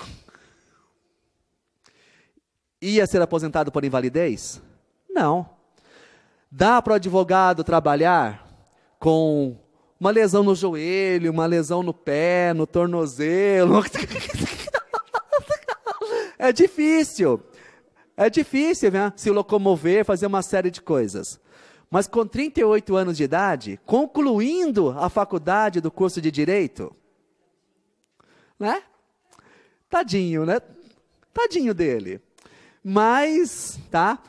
Ia ser aposentado por invalidez? Não. Dá para o advogado trabalhar com uma lesão no joelho, uma lesão no pé, no tornozelo? É difícil. É difícil, né? Se locomover, fazer uma série de coisas. Mas com 38 anos de idade, concluindo a faculdade do curso de Direito, né? Tadinho, né? Tadinho dele. Mas, tá?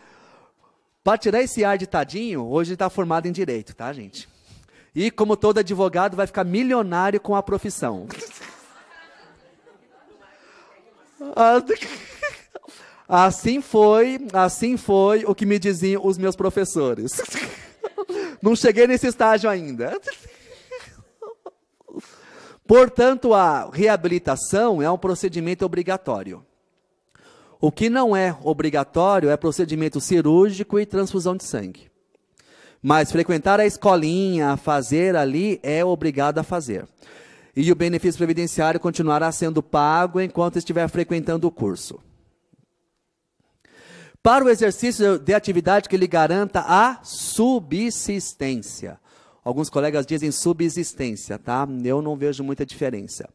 Para tirar esse ar de tadinho, hoje ele está formado em Direito, tá, gente? E como todo advogado, vai ficar milionário com a profissão. Assim foi o que me diziam os meus professores. Não cheguei nesse estágio ainda. Portanto, a reabilitação é um procedimento obrigatório. O que não é obrigatório é procedimento cirúrgico e transfusão de sangue. Mas frequentar a escolinha, fazer ali, é obrigado a fazer. E o benefício previdenciário continuará sendo pago enquanto estiver frequentando o curso. Para o exercício de atividade que lhe garanta a subsistência. Alguns colegas dizem subsistência, tá? Eu não vejo muita diferença.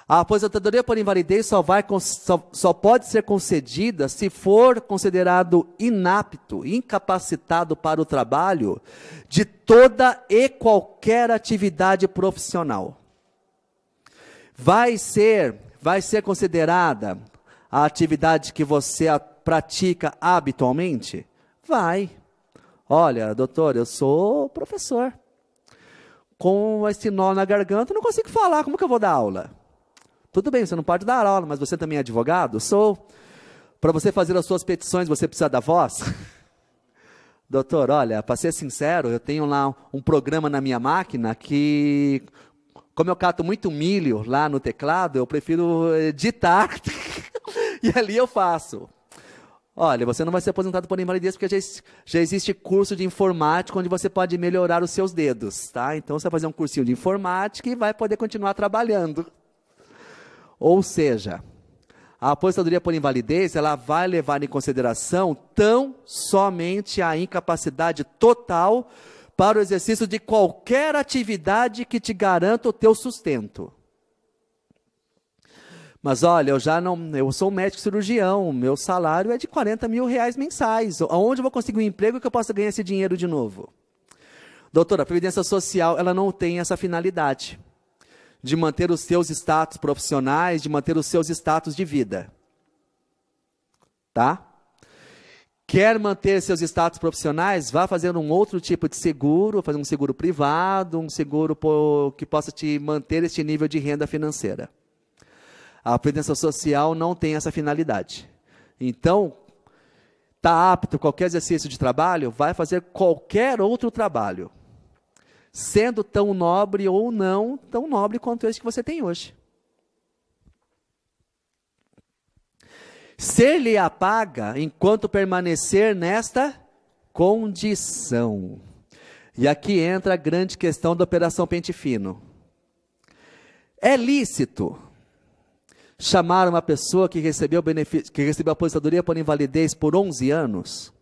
A aposentadoria por invalidez só pode ser concedida se for considerado inapto, incapacitado para o trabalho de toda e qualquer atividade profissional. Vai ser considerada a atividade que você pratica habitualmente? Vai. Olha, doutor, eu sou professor. Com esse nó na garganta, eu não consigo falar, como que eu vou dar aula? Tudo bem, você não pode dar aula, mas você também é advogado? Sou. Para você fazer as suas petições, você precisa da voz? Doutor, olha, para ser sincero, eu tenho lá um programa na minha máquina que, como eu cato muito milho lá no teclado, eu prefiro digitar e ali eu faço. Olha, você não vai ser aposentado por invalidez porque já existe curso de informática onde você pode melhorar os seus dedos, tá? Então você vai fazer um cursinho de informática e vai poder continuar trabalhando. Ou seja, a aposentadoria por invalidez, ela vai levar em consideração tão somente a incapacidade total para o exercício de qualquer atividade que te garanta o teu sustento. Mas olha, eu sou um médico cirurgião, meu salário é de 40 mil reais mensais. Aonde eu vou conseguir um emprego que eu possa ganhar esse dinheiro de novo? Doutora, a Previdência Social, ela não tem essa finalidade de manter os seus status profissionais, de manter os seus status de vida. Tá? Quer manter seus status profissionais? Vá fazer um outro tipo de seguro, fazer um seguro privado, um seguro que possa te manter este nível de renda financeira. A Previdência Social não tem essa finalidade. Então, está apto a qualquer exercício de trabalho, vai fazer qualquer outro trabalho. Sendo tão nobre ou não tão nobre quanto esse que você tem hoje. Ser-lhe-á paga enquanto permanecer nesta condição. E aqui entra a grande questão da Operação Pente Fino. É lícito chamar uma pessoa que recebeu a aposentadoria por invalidez por 11 anos,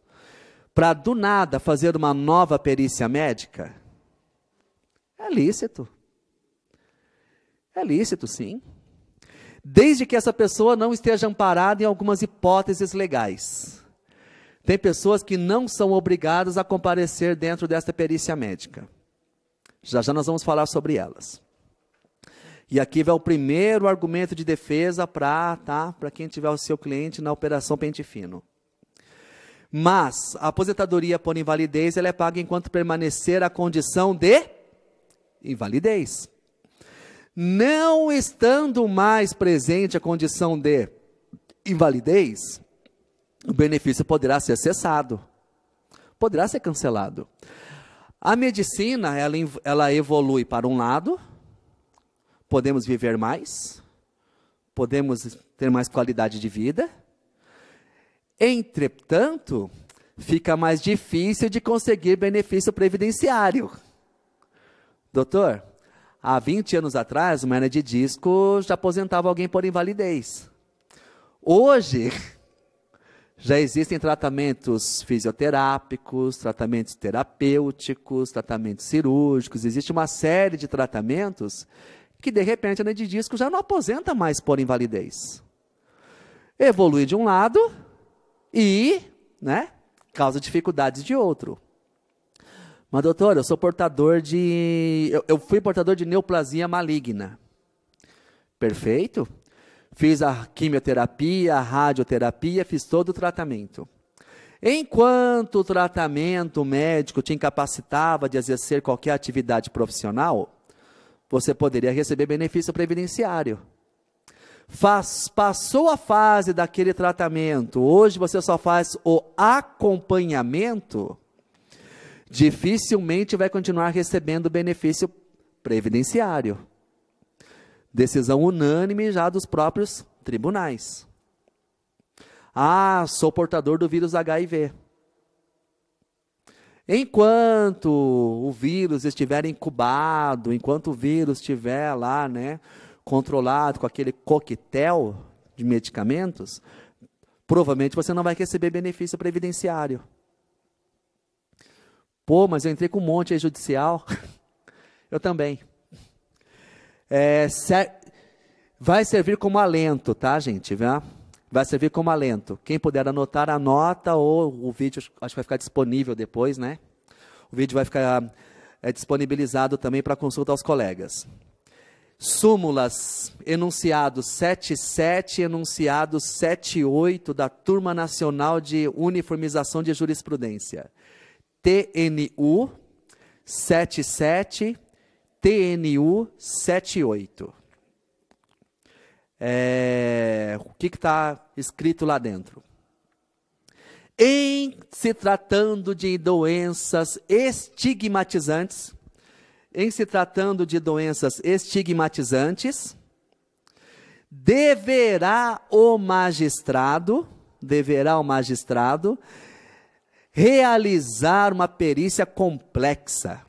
para do nada fazer uma nova perícia médica? É lícito. É lícito, sim. Desde que essa pessoa não esteja amparada em algumas hipóteses legais. Tem pessoas que não são obrigadas a comparecer dentro desta perícia médica. Já já nós vamos falar sobre elas. E aqui vai o primeiro argumento de defesa para quem tiver o seu cliente na Operação Pente Fino. Mas a aposentadoria por invalidez ela é paga enquanto permanecer a condição de invalidez. Não estando mais presente a condição de invalidez, o benefício poderá ser cessado, poderá ser cancelado. A medicina, ela evolui para um lado, podemos viver mais, podemos ter mais qualidade de vida, entretanto, fica mais difícil de conseguir benefício previdenciário. Doutor, há 20 anos atrás, uma hernia de disco já aposentava alguém por invalidez. Hoje, já existem tratamentos fisioterápicos, tratamentos terapêuticos, tratamentos cirúrgicos, existe uma série de tratamentos que, de repente, a hernia de disco já não aposenta mais por invalidez. evolui de um lado e, né, causa dificuldades de outro. Mas, doutor, eu fui portador de neoplasia maligna. Perfeito. Fiz a quimioterapia, a radioterapia, fiz todo o tratamento. Enquanto o tratamento médico te incapacitava de exercer qualquer atividade profissional, você poderia receber benefício previdenciário. Passou a fase daquele tratamento, hoje você só faz o acompanhamento, dificilmente vai continuar recebendo benefício previdenciário. Decisão unânime já dos próprios tribunais. Ah, sou portador do vírus HIV. Enquanto o vírus estiver incubado, enquanto o vírus estiver lá, né, controlado com aquele coquetel de medicamentos, provavelmente você não vai receber benefício previdenciário. Pô, mas eu entrei com um monte aí judicial. Eu também. Vai servir como alento, tá, gente? Vai servir como alento. Quem puder anotar, anota, ou o vídeo, acho que vai ficar disponível depois, né? O vídeo vai ficar disponibilizado também para consulta aos colegas. Súmulas, enunciados 77, enunciados 78 da Turma Nacional de Uniformização de Jurisprudência. TNU 77, TNU 78. O que está escrito lá dentro? Em se tratando de doenças estigmatizantes, deverá o magistrado realizar uma perícia complexa,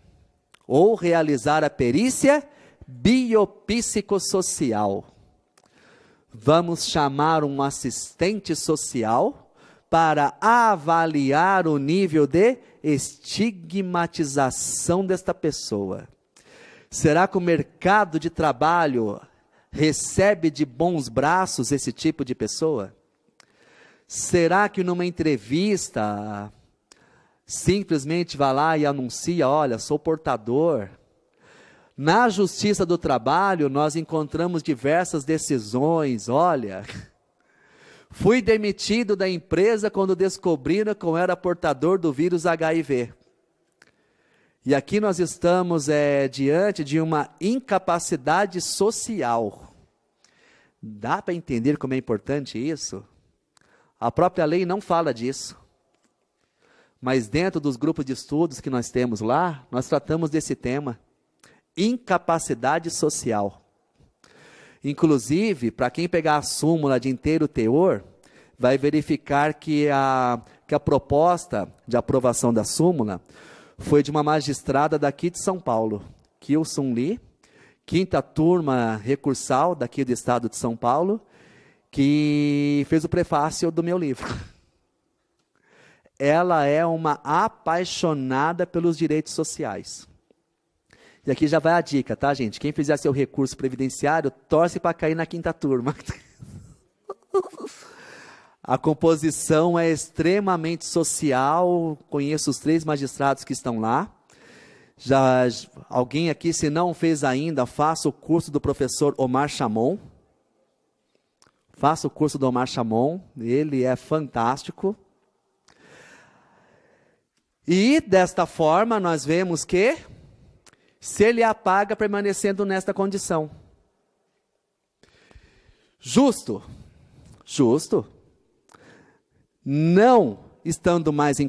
ou realizar a perícia biopsicossocial. Vamos chamar um assistente social para avaliar o nível de estigmatização desta pessoa. Será que o mercado de trabalho recebe de bons braços esse tipo de pessoa? Será que numa entrevista simplesmente vai lá e anuncia, olha, sou portador? Na Justiça do Trabalho, nós encontramos diversas decisões, olha, fui demitido da empresa quando descobriram que eu era portador do vírus HIV. E aqui nós estamos diante de uma incapacidade social. Dá para entender como é importante isso? A própria lei não fala disso. Mas dentro dos grupos de estudos que nós temos lá, nós tratamos desse tema. Incapacidade social. Inclusive, para quem pegar a súmula de inteiro teor, vai verificar que a proposta de aprovação da súmula foi de uma magistrada daqui de São Paulo, Kilson Lee, 5ª turma recursal daqui do estado de São Paulo, que fez o prefácio do meu livro. Ela é uma apaixonada pelos direitos sociais. E aqui já vai a dica, tá, gente? Quem fizer seu recurso previdenciário, torce para cair na 5ª turma. A composição é extremamente social, conheço os 3 magistrados que estão lá. Alguém aqui, se não fez ainda, faça o curso do professor Omar Chamon. Faça o curso do Omar Chamon, ele é fantástico. E, desta forma, nós vemos que se ele apaga permanecendo nesta condição. Justo. Não estando mais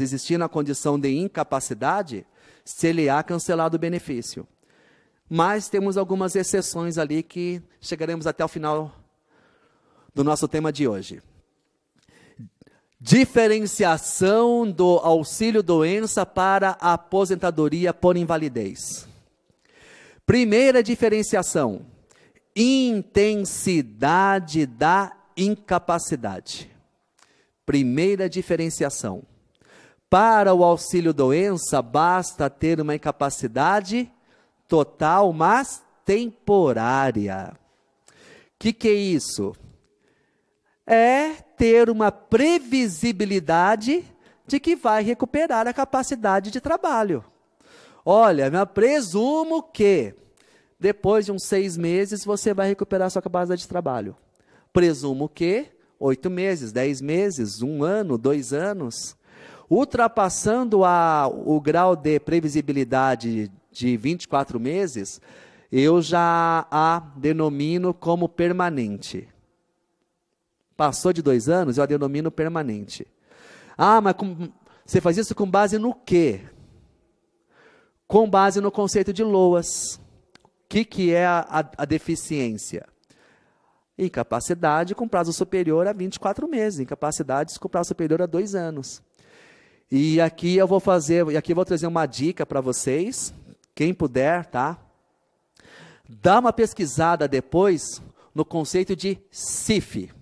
existindo a condição de incapacidade, se ele há cancelado o benefício. Mas temos algumas exceções ali que chegaremos até o final do nosso tema de hoje. Diferenciação do auxílio-doença para a aposentadoria por invalidez. Primeira diferenciação, intensidade da incapacidade. Primeira diferenciação. Para o auxílio-doença, basta ter uma incapacidade total, mas temporária. O que é isso? é ter uma previsibilidade de que vai recuperar a capacidade de trabalho. Olha, eu presumo que depois de uns 6 meses você vai recuperar a sua capacidade de trabalho. Presumo que 8 meses, 10 meses, 1 ano, 2 anos. Ultrapassando o grau de previsibilidade de 24 meses, eu já a denomino como permanente. Passou de 2 anos, eu a denomino permanente. Ah, mas você faz isso com base no quê? Com base no conceito de LOAS. O que é a deficiência? Incapacidade com prazo superior a 24 meses, incapacidade com prazo superior a 2 anos. E aqui eu vou trazer uma dica para vocês, quem puder, tá? Dá uma pesquisada depois no conceito de CIF.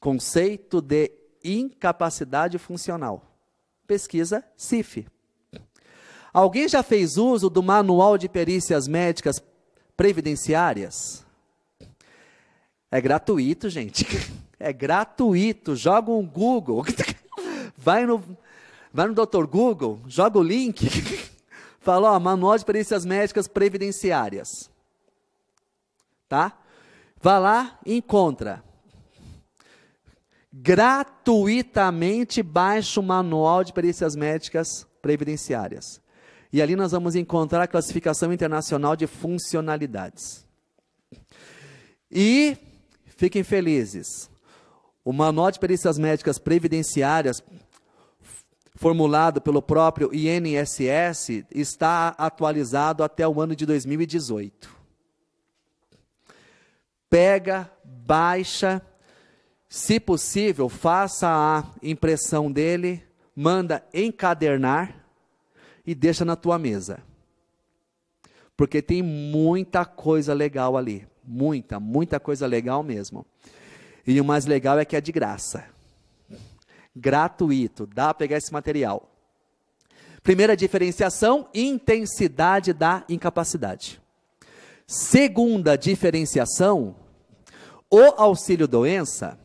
Conceito de incapacidade funcional. Pesquisa CIF. Alguém já fez uso do Manual de Perícias Médicas Previdenciárias? É gratuito, gente. É gratuito. Joga um Google. Vai no Dr. Google, joga o link. Fala, ó, Manual de Perícias Médicas Previdenciárias. Tá? Vai lá e encontra. Gratuitamente baixa o Manual de Perícias Médicas Previdenciárias. E ali nós vamos encontrar a classificação internacional de funcionalidades. E fiquem felizes. O Manual de Perícias Médicas Previdenciárias, formulado pelo próprio INSS, está atualizado até o ano de 2018. Pega, baixa, se possível, faça a impressão dele, manda encadernar e deixa na tua mesa. Porque tem muita coisa legal ali. Muita coisa legal mesmo. E o mais legal é que é de graça. Gratuito, dá para pegar esse material. Primeira diferenciação, intensidade da incapacidade. Segunda diferenciação, o auxílio-doença,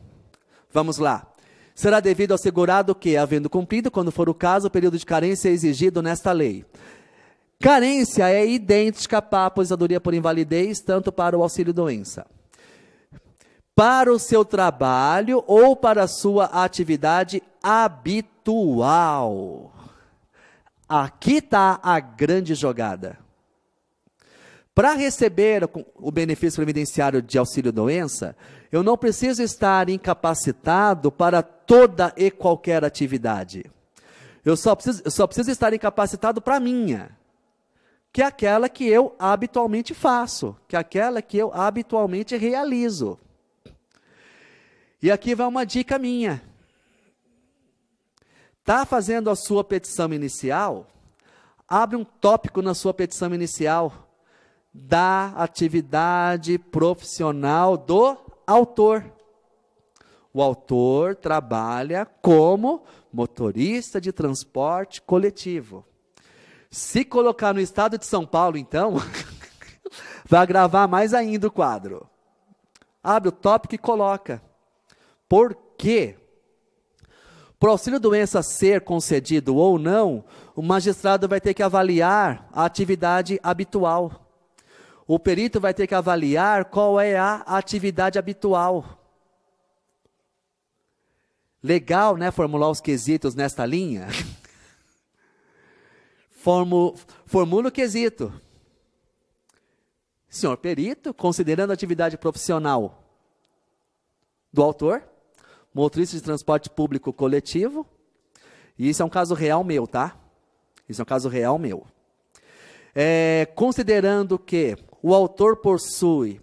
vamos lá, será devido ao segurado que, havendo cumprido, quando for o caso, o período de carência exigido nesta lei. Carência é idêntica à aposentadoria por invalidez, tanto para o auxílio-doença. Para o seu trabalho ou para a sua atividade habitual. Aqui está a grande jogada. Para receber o benefício previdenciário de auxílio-doença, eu não preciso estar incapacitado para toda e qualquer atividade. Eu só preciso estar incapacitado para a minha, que é aquela que eu habitualmente faço, que é aquela que eu habitualmente realizo. E aqui vai uma dica minha. Está fazendo a sua petição inicial? Abre um tópico na sua petição inicial da atividade profissional do autor. O autor trabalha como motorista de transporte coletivo. Se colocar no estado de São Paulo, então, vai agravar mais ainda o quadro. Abre o tópico e coloca. Por quê? Para o auxílio-doença ser concedido ou não, o magistrado vai ter que avaliar a atividade habitual. O perito vai ter que avaliar qual é a atividade habitual. Legal, né, formular os quesitos nesta linha? Formula o quesito. Senhor perito, considerando a atividade profissional do autor, motorista de transporte público coletivo, e isso é um caso real meu, tá? Isso é um caso real meu. Considerando que o autor possui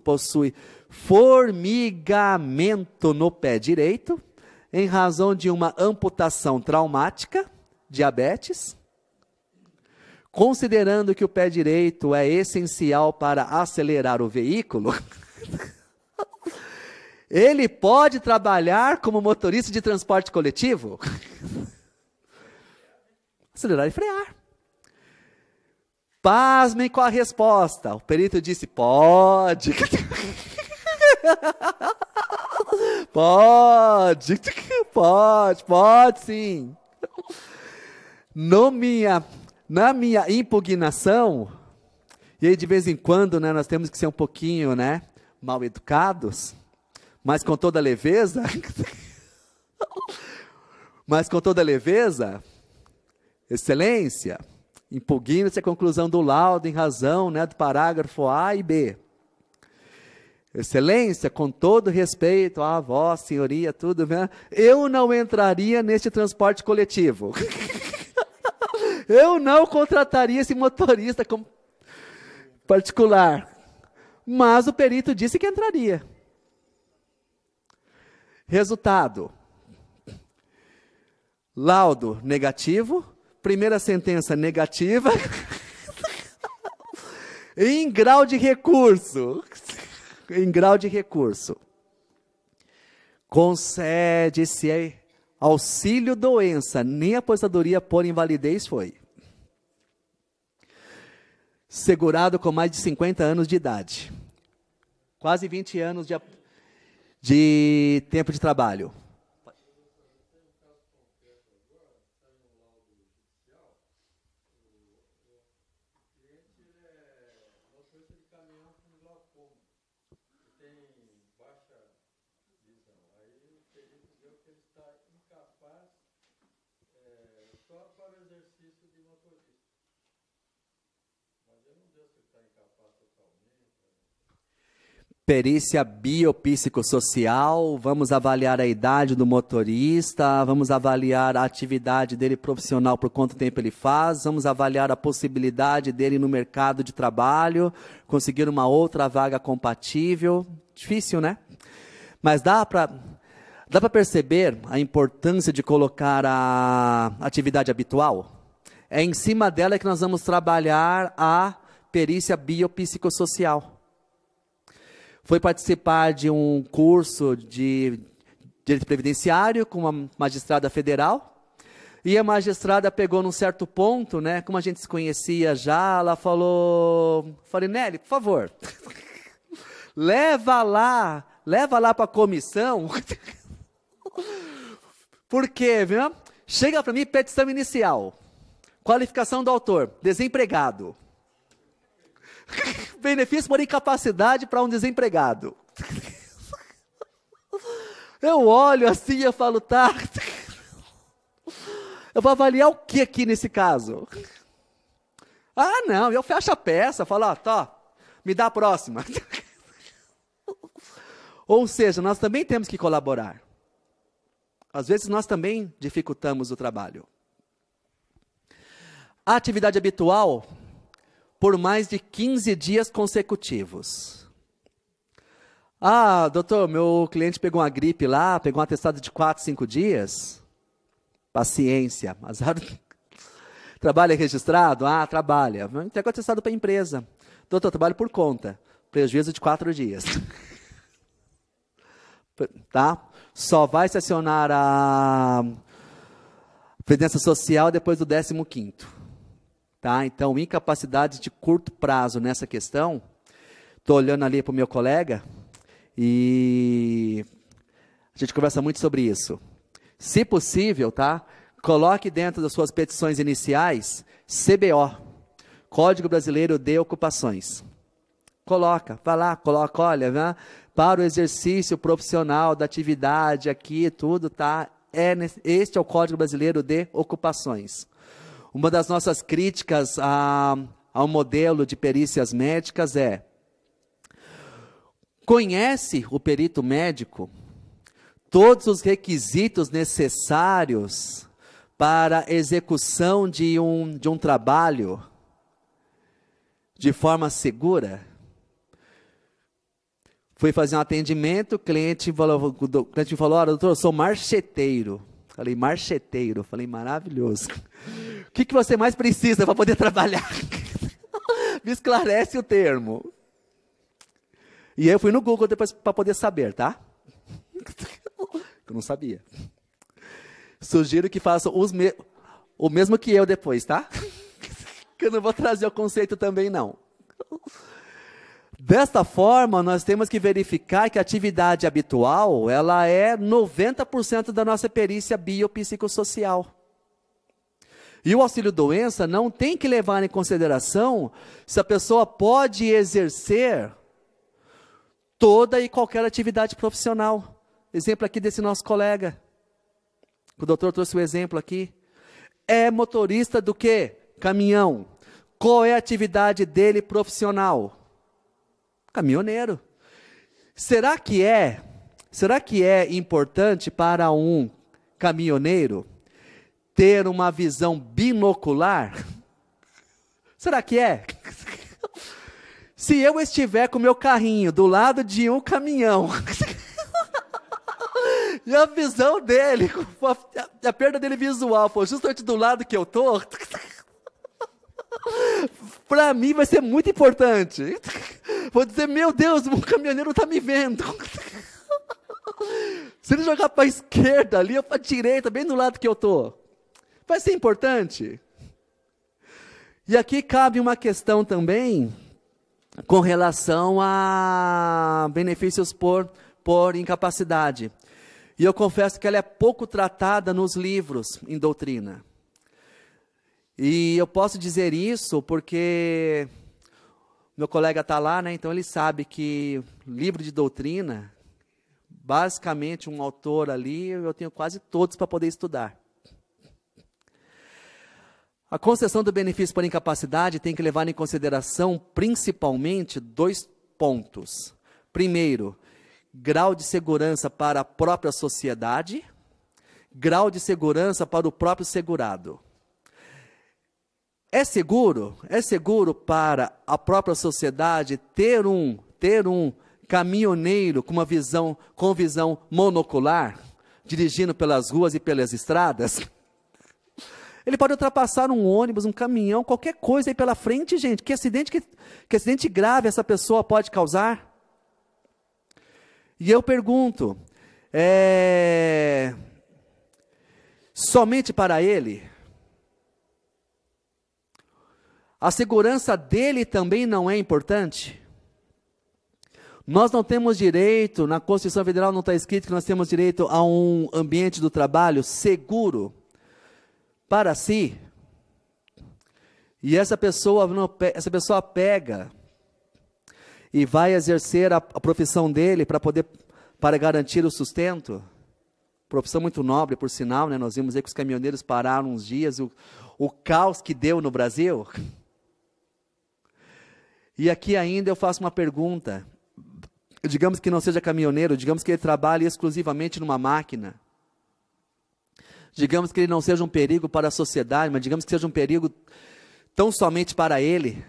formigamento no pé direito, em razão de uma amputação traumática, diabetes, considerando que o pé direito é essencial para acelerar o veículo, ele pode trabalhar como motorista de transporte coletivo? Acelerar e frear. Pasmem com a resposta. O perito disse, pode. Pode, pode sim. Na minha impugnação, e aí de vez em quando, né, nós temos que ser um pouquinho, né, mal educados, mas com toda leveza, excelência, impugna-se a conclusão do laudo em razão, né, do parágrafo A e B. Excelência, com todo respeito a vossa senhoria, tudo, né, eu não entraria neste transporte coletivo. Eu não contrataria esse motorista como particular. Mas o perito disse que entraria. Resultado. Laudo negativo. Primeira sentença negativa. Em grau de recurso. Concede-se auxílio doença, nem aposentadoria por invalidez foi. Segurado com mais de 50 anos de idade. Quase 20 anos de tempo de trabalho. Perícia biopsicossocial, vamos avaliar a idade do motorista, vamos avaliar a atividade dele profissional, por quanto tempo ele faz, vamos avaliar a possibilidade dele no mercado de trabalho, conseguir uma outra vaga compatível. Difícil, né? Mas dá para perceber a importância de colocar a atividade habitual? É em cima dela que nós vamos trabalhar a perícia biopsicossocial. Foi participar de um curso de direito previdenciário com uma magistrada federal, e a magistrada pegou num certo ponto, né, como a gente se conhecia já, ela falei, Nelly, por favor, leva lá para a comissão, porque, viu? Chega para mim, petição inicial, qualificação do autor, desempregado. Benefício por incapacidade para um desempregado. Eu olho assim e eu falo, tá. Eu vou avaliar o que aqui nesse caso? Ah, não, eu fecho a peça, falo, ó, tá, me dá a próxima. Ou seja, nós também temos que colaborar. Às vezes nós também dificultamos o trabalho. A atividade habitual por mais de 15 dias consecutivos. Ah, doutor, meu cliente pegou uma gripe lá, pegou um atestado de 4, 5 dias. Paciência. Azar. Trabalha registrado? Ah, trabalha. Entrega o atestado para a empresa. Doutor, trabalho por conta. Prejuízo de 4 dias. Tá? Só vai se acionar a Previdência Social depois do 15º. Tá? Então, incapacidade de curto prazo nessa questão, estou olhando ali para o meu colega, e a gente conversa muito sobre isso. Se possível, tá? Coloque dentro das suas petições iniciais, CBO, Código Brasileiro de Ocupações. Coloca, vai lá, coloca, olha, né? Para o exercício profissional da atividade aqui, tudo, tá? Este é o Código Brasileiro de Ocupações. Uma das nossas críticas ao modelo de perícias médicas é: conhece o perito médico todos os requisitos necessários para a execução de um trabalho de forma segura? Fui fazer um atendimento, o cliente me falou, olha, doutor, eu sou marcheteiro. Falei, marcheteiro, falei, maravilhoso. O que você mais precisa para poder trabalhar? Me esclarece o termo. E eu fui no Google depois para poder saber, tá? Eu não sabia. Sugiro que façam o mesmo que eu depois, tá? Que eu não vou trazer o conceito também, não. Desta forma, nós temos que verificar que a atividade habitual, ela é 90% da nossa perícia biopsicossocial. E o auxílio-doença não tem que levar em consideração se a pessoa pode exercer toda e qualquer atividade profissional. Exemplo aqui desse nosso colega. O doutor trouxe o exemplo aqui. É motorista do quê? Caminhão. Qual é a atividade dele profissional? Caminhoneiro. Será que é importante para um caminhoneiro ter uma visão binocular? Será que é? Se eu estiver com o meu carrinho do lado de um caminhão, e a visão dele, a perda dele visual for justamente do lado que eu estou, para mim vai ser muito importante. Vou dizer, meu Deus, o caminhoneiro está me vendo. Se ele jogar para a esquerda ali, ou para a direita, bem do lado que eu estou, vai ser importante. E aqui cabe uma questão também, com relação a benefícios por incapacidade. E eu confesso que ela é pouco tratada nos livros em doutrina. E eu posso dizer isso porque meu colega está lá, né? Então ele sabe que livro de doutrina, basicamente um autor ali, eu tenho quase todos para poder estudar. A concessão do benefício por incapacidade tem que levar em consideração principalmente 2 pontos. Primeiro, grau de segurança para a própria sociedade, grau de segurança para o próprio segurado. É seguro para a própria sociedade ter um caminhoneiro com visão monocular, dirigindo pelas ruas e pelas estradas? Ele pode ultrapassar um ônibus, um caminhão, qualquer coisa aí pela frente, gente. Que acidente grave essa pessoa pode causar? E eu pergunto, somente para ele? A segurança dele também não é importante? Nós não temos direito, na Constituição Federal não está escrito que nós temos direito a um ambiente do trabalho seguro para si? E essa pessoa pega e vai exercer a profissão dele para garantir o sustento. Profissão muito nobre, por sinal, né? Nós vimos aí que os caminhoneiros pararam uns dias, o caos que deu no Brasil. E aqui ainda eu faço uma pergunta. Digamos que não seja caminhoneiro, digamos que ele trabalhe exclusivamente numa máquina. Digamos que ele não seja um perigo para a sociedade, mas digamos que seja um perigo tão somente para ele.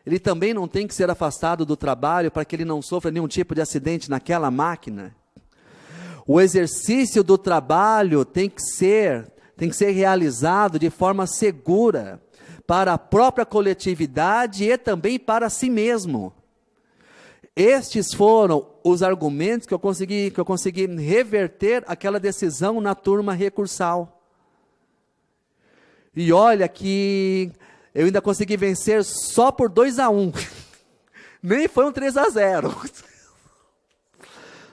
Ele também não tem que ser afastado do trabalho para que ele não sofra nenhum tipo de acidente naquela máquina. O exercício do trabalho tem que ser realizado de forma segura para a própria coletividade e também para si mesmo. Estes foram os argumentos que eu consegui reverter aquela decisão na turma recursal. E olha que eu ainda consegui vencer só por 2-1. Nem foi um 3-0.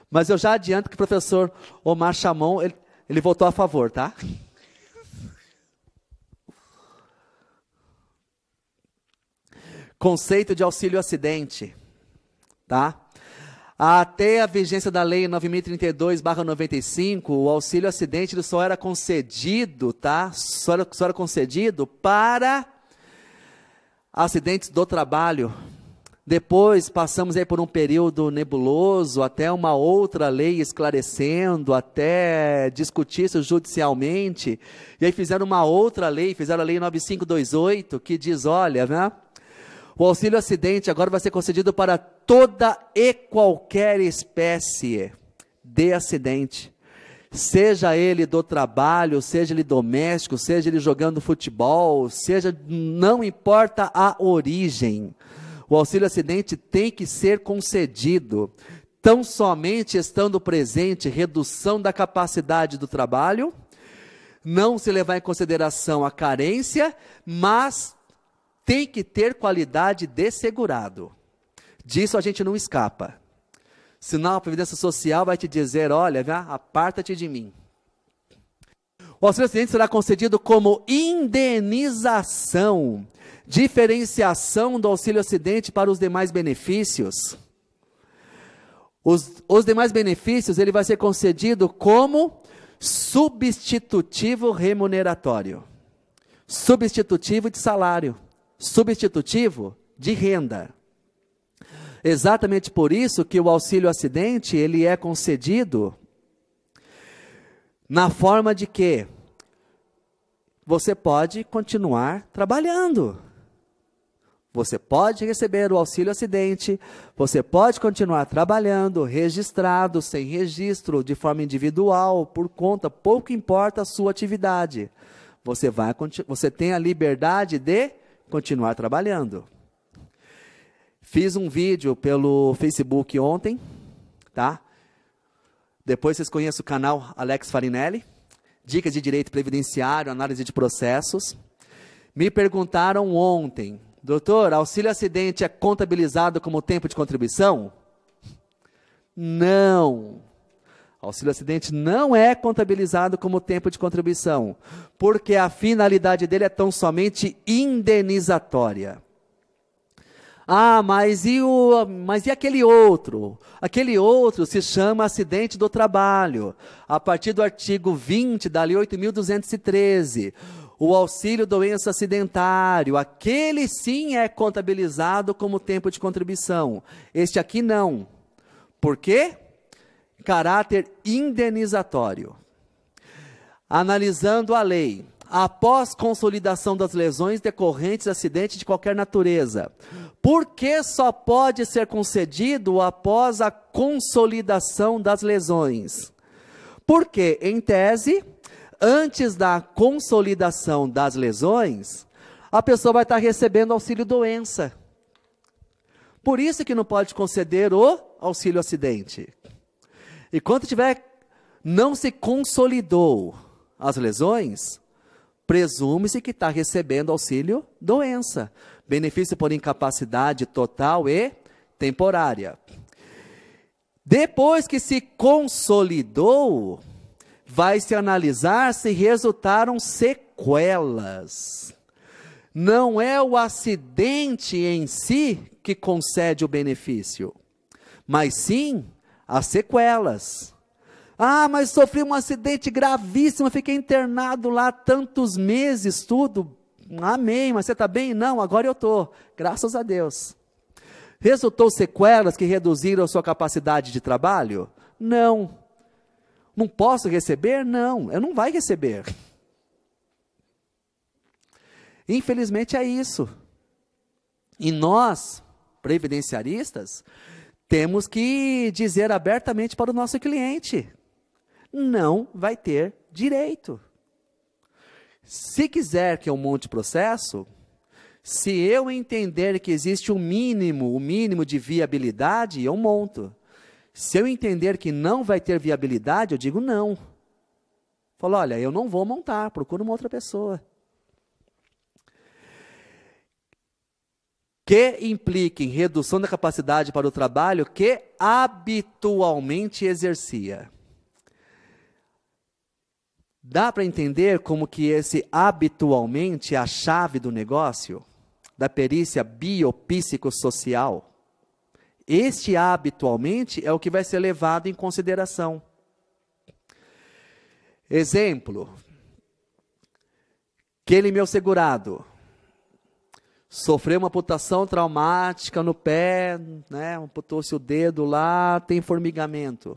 Mas eu já adianto que o professor Omar Chamon, ele votou a favor, tá? Conceito de auxílio-acidente, tá? Até a vigência da lei 9.032/95, o auxílio-acidente ele só era concedido, tá? Só era concedido para acidentes do trabalho. Depois passamos aí por um período nebuloso, até uma outra lei esclarecendo, até discutir isso judicialmente. E aí fizeram uma outra lei, fizeram a lei 9528, que diz, olha, né? O auxílio-acidente agora vai ser concedido para toda e qualquer espécie de acidente. Seja ele do trabalho, seja ele doméstico, seja ele jogando futebol, não importa a origem. O auxílio-acidente tem que ser concedido, tão somente estando presente redução da capacidade do trabalho, não se levar em consideração a carência, mas tem que ter qualidade de segurado. Disso a gente não escapa. Senão a Previdência Social vai te dizer, olha, aparta-te de mim. O auxílio acidente será concedido como indenização, diferenciação do auxílio acidente para os demais benefícios. Os demais benefícios, ele vai ser concedido como substitutivo remuneratório, substitutivo de salário, substitutivo de renda. Exatamente por isso que o auxílio acidente, ele é concedido na forma de que você pode continuar trabalhando. Você pode receber o auxílio acidente, você pode continuar trabalhando, registrado, sem registro, de forma individual, por conta, pouco importa a sua atividade. Você tem a liberdade de continuar trabalhando. Fiz um vídeo pelo Facebook ontem, tá? Depois vocês conhecem o canal Alex Farinelli, dicas de direito previdenciário, análise de processos. Me perguntaram ontem, doutor, auxílio acidente é contabilizado como tempo de contribuição? Não. Auxílio acidente não é contabilizado como tempo de contribuição, porque a finalidade dele é tão somente indenizatória. Ah, mas e aquele outro? Aquele outro se chama acidente do trabalho. A partir do artigo 20 da Lei 8.213, o auxílio doença acidentário, aquele sim é contabilizado como tempo de contribuição. Este aqui não. Por quê? Caráter indenizatório. Analisando a lei, após consolidação das lesões decorrentes de acidente de qualquer natureza, por que só pode ser concedido após a consolidação das lesões? Porque, em tese, antes da consolidação das lesões, a pessoa vai estar recebendo auxílio doença. Por isso que não pode conceder o auxílio acidente. E quando não se consolidou as lesões, presume-se que está recebendo auxílio doença, benefício por incapacidade total e temporária. Depois que se consolidou, vai se analisar se resultaram sequelas. Não é o acidente em si que concede o benefício, mas sim as sequelas. Ah, mas sofri um acidente gravíssimo, fiquei internado lá tantos meses, tudo. Amém, mas você está bem? Não, agora eu estou, graças a Deus. Resultou sequelas que reduziram a sua capacidade de trabalho? Não. Não posso receber? Não, eu não vai receber. Infelizmente é isso. E nós, previdenciaristas, temos que dizer abertamente para o nosso cliente: não vai ter direito. Se quiser que eu monte processo, se eu entender que existe o mínimo de viabilidade, eu monto. Se eu entender que não vai ter viabilidade, eu digo não. Falo, olha, eu não vou montar, procura uma outra pessoa. Que implique em redução da capacidade para o trabalho que habitualmente exercia. Dá para entender como que esse habitualmente é a chave do negócio? Da perícia biopsicossocial? Este habitualmente é o que vai ser levado em consideração. Exemplo, aquele meu segurado sofreu uma amputação traumática no pé, amputou-se o dedo lá, tem formigamento.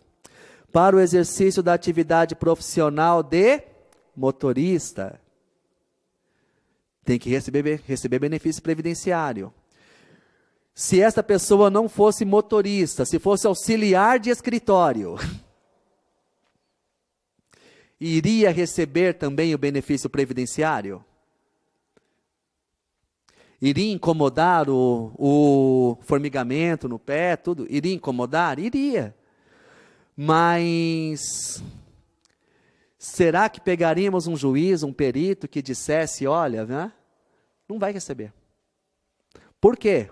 Para o exercício da atividade profissional de motorista, tem que receber benefício previdenciário. Se esta pessoa não fosse motorista, se fosse auxiliar de escritório, iria receber também o benefício previdenciário? Iria incomodar o formigamento no pé, tudo? Iria incomodar? Iria. Mas será que pegaríamos um juiz, um perito que dissesse, olha, não vai receber? Por quê?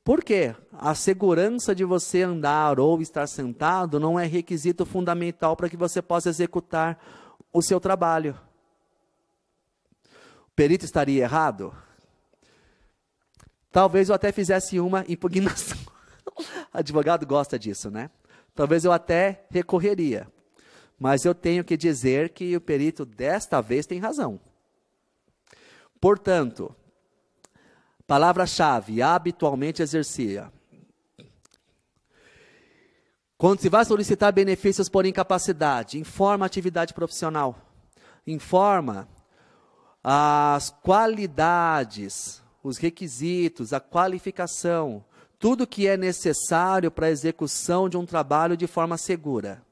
Por quê? A segurança de você andar ou estar sentado não é requisito fundamental para que você possa executar o seu trabalho. O perito estaria errado? Talvez eu até fizesse uma impugnação. Advogado gosta disso, né? Talvez eu até recorreria. Mas eu tenho que dizer que o perito desta vez tem razão. Portanto, palavra-chave, habitualmente exercia. Quando se vai solicitar benefícios por incapacidade, informa a atividade profissional. Informa as qualidades, os requisitos, a qualificação, tudo que é necessário para a execução de um trabalho de forma segura.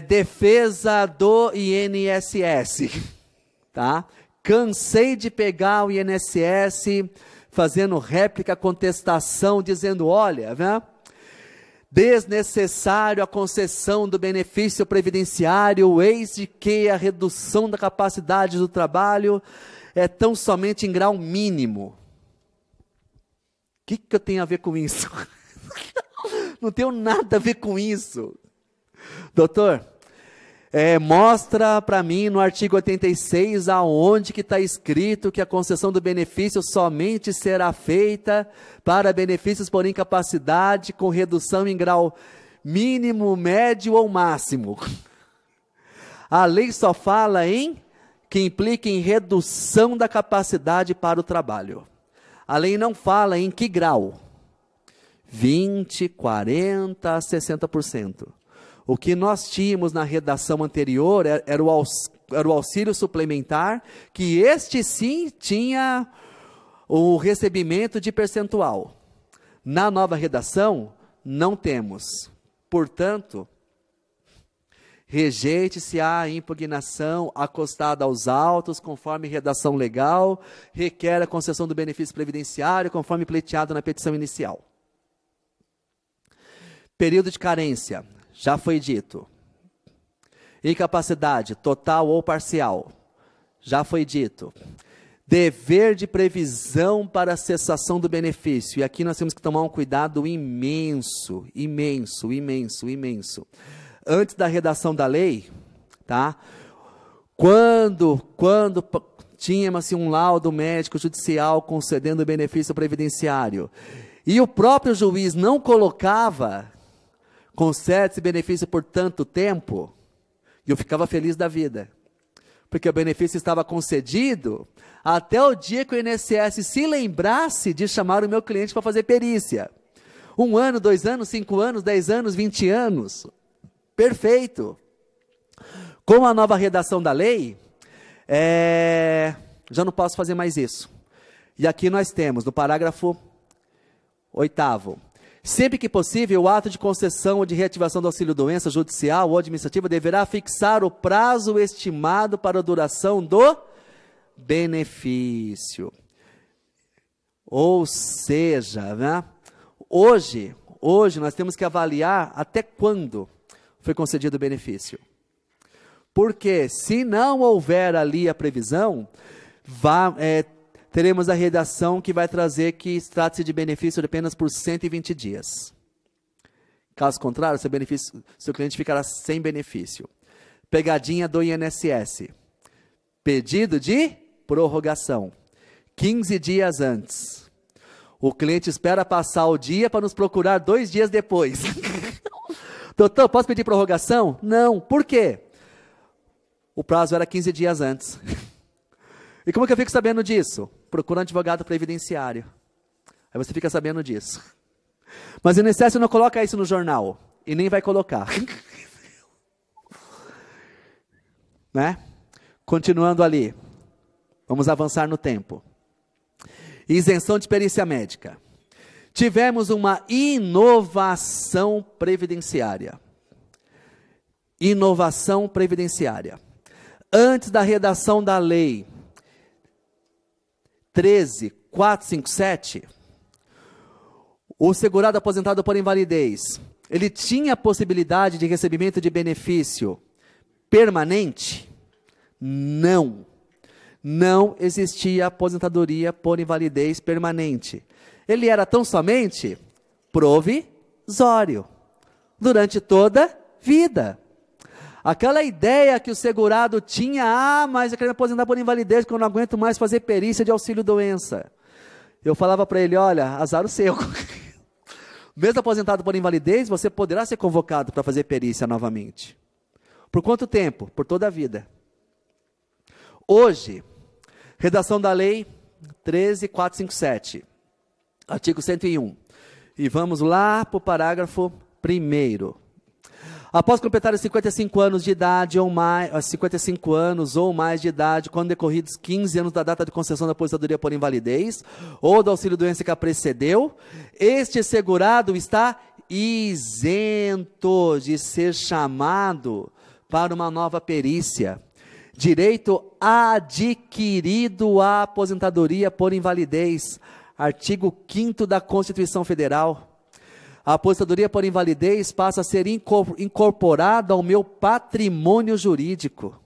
Defesa do INSS, tá? Cansei de pegar o INSS fazendo réplica, contestação, dizendo, olha, né? Desnecessário a concessão do benefício previdenciário, eis de que a redução da capacidade do trabalho é tão somente em grau mínimo. O que eu tenho a ver com isso? Não tenho nada a ver com isso. Doutor, mostra para mim no artigo 86 aonde que está escrito que a concessão do benefício somente será feita para benefícios por incapacidade com redução em grau mínimo, médio ou máximo. A lei só fala que implica em redução da capacidade para o trabalho. A lei não fala em que grau. 20, 40, 60%. O que nós tínhamos na redação anterior era o auxílio suplementar, que este sim tinha o recebimento de percentual. Na nova redação, não temos. Portanto, rejeite-se a impugnação acostada aos autos, conforme redação legal, requer a concessão do benefício previdenciário, conforme pleiteado na petição inicial. Período de carência. Já foi dito. Incapacidade, total ou parcial. Já foi dito. Dever de previsão para a cessação do benefício. E aqui nós temos que tomar um cuidado imenso, imenso, imenso, imenso. Antes da redação da lei, tá? Quando tínhamos assim, um laudo médico judicial concedendo o benefício previdenciário, e o próprio juiz não colocava concede esse benefício por tanto tempo, e eu ficava feliz da vida, porque o benefício estava concedido até o dia que o INSS se lembrasse de chamar o meu cliente para fazer perícia. 1 ano, 2 anos, 5 anos, 10 anos, 20 anos, perfeito. Com a nova redação da lei, já não posso fazer mais isso. E aqui nós temos, no parágrafo 8º, sempre que possível, o ato de concessão ou de reativação do auxílio-doença judicial ou administrativa deverá fixar o prazo estimado para a duração do benefício. Ou seja, né? Hoje nós temos que avaliar até quando foi concedido o benefício. Porque se não houver ali a previsão, teremos a redação que vai trazer que trata-se de benefício apenas por 120 dias. Caso contrário, seu cliente ficará sem benefício. Pegadinha do INSS. Pedido de prorrogação. 15 dias antes. O cliente espera passar o dia para nos procurar 2 dias depois. Doutor, posso pedir prorrogação? Não. Por quê? O prazo era 15 dias antes. E como que eu fico sabendo disso? Procura um advogado previdenciário. Aí você fica sabendo disso. Mas o INSS não coloca isso no jornal. E nem vai colocar. Né? Continuando ali. Vamos avançar no tempo. Isenção de perícia médica. Tivemos uma inovação previdenciária. Inovação previdenciária. Antes da redação da lei 13.457, o segurado aposentado por invalidez, ele tinha a possibilidade de recebimento de benefício permanente? Não. não existia aposentadoria por invalidez permanente. Ele era tão somente provisório, durante toda a vida. Aquela ideia que o segurado tinha, mas eu quero me aposentar por invalidez, porque eu não aguento mais fazer perícia de auxílio-doença. Eu falava para ele, olha, azar o seu. Mesmo aposentado por invalidez, você poderá ser convocado para fazer perícia novamente. Por quanto tempo? Por toda a vida. Hoje, redação da lei 13.457, artigo 101. E vamos lá para o parágrafo 1º. Após completar os 55 anos de idade ou mais, 55 anos ou mais de idade, quando decorridos 15 anos da data de concessão da aposentadoria por invalidez, ou do auxílio-doença que a precedeu, este segurado está isento de ser chamado para uma nova perícia. Direito adquirido à aposentadoria por invalidez, artigo 5º da Constituição Federal. A aposentadoria por invalidez passa a ser incorporada ao meu patrimônio jurídico.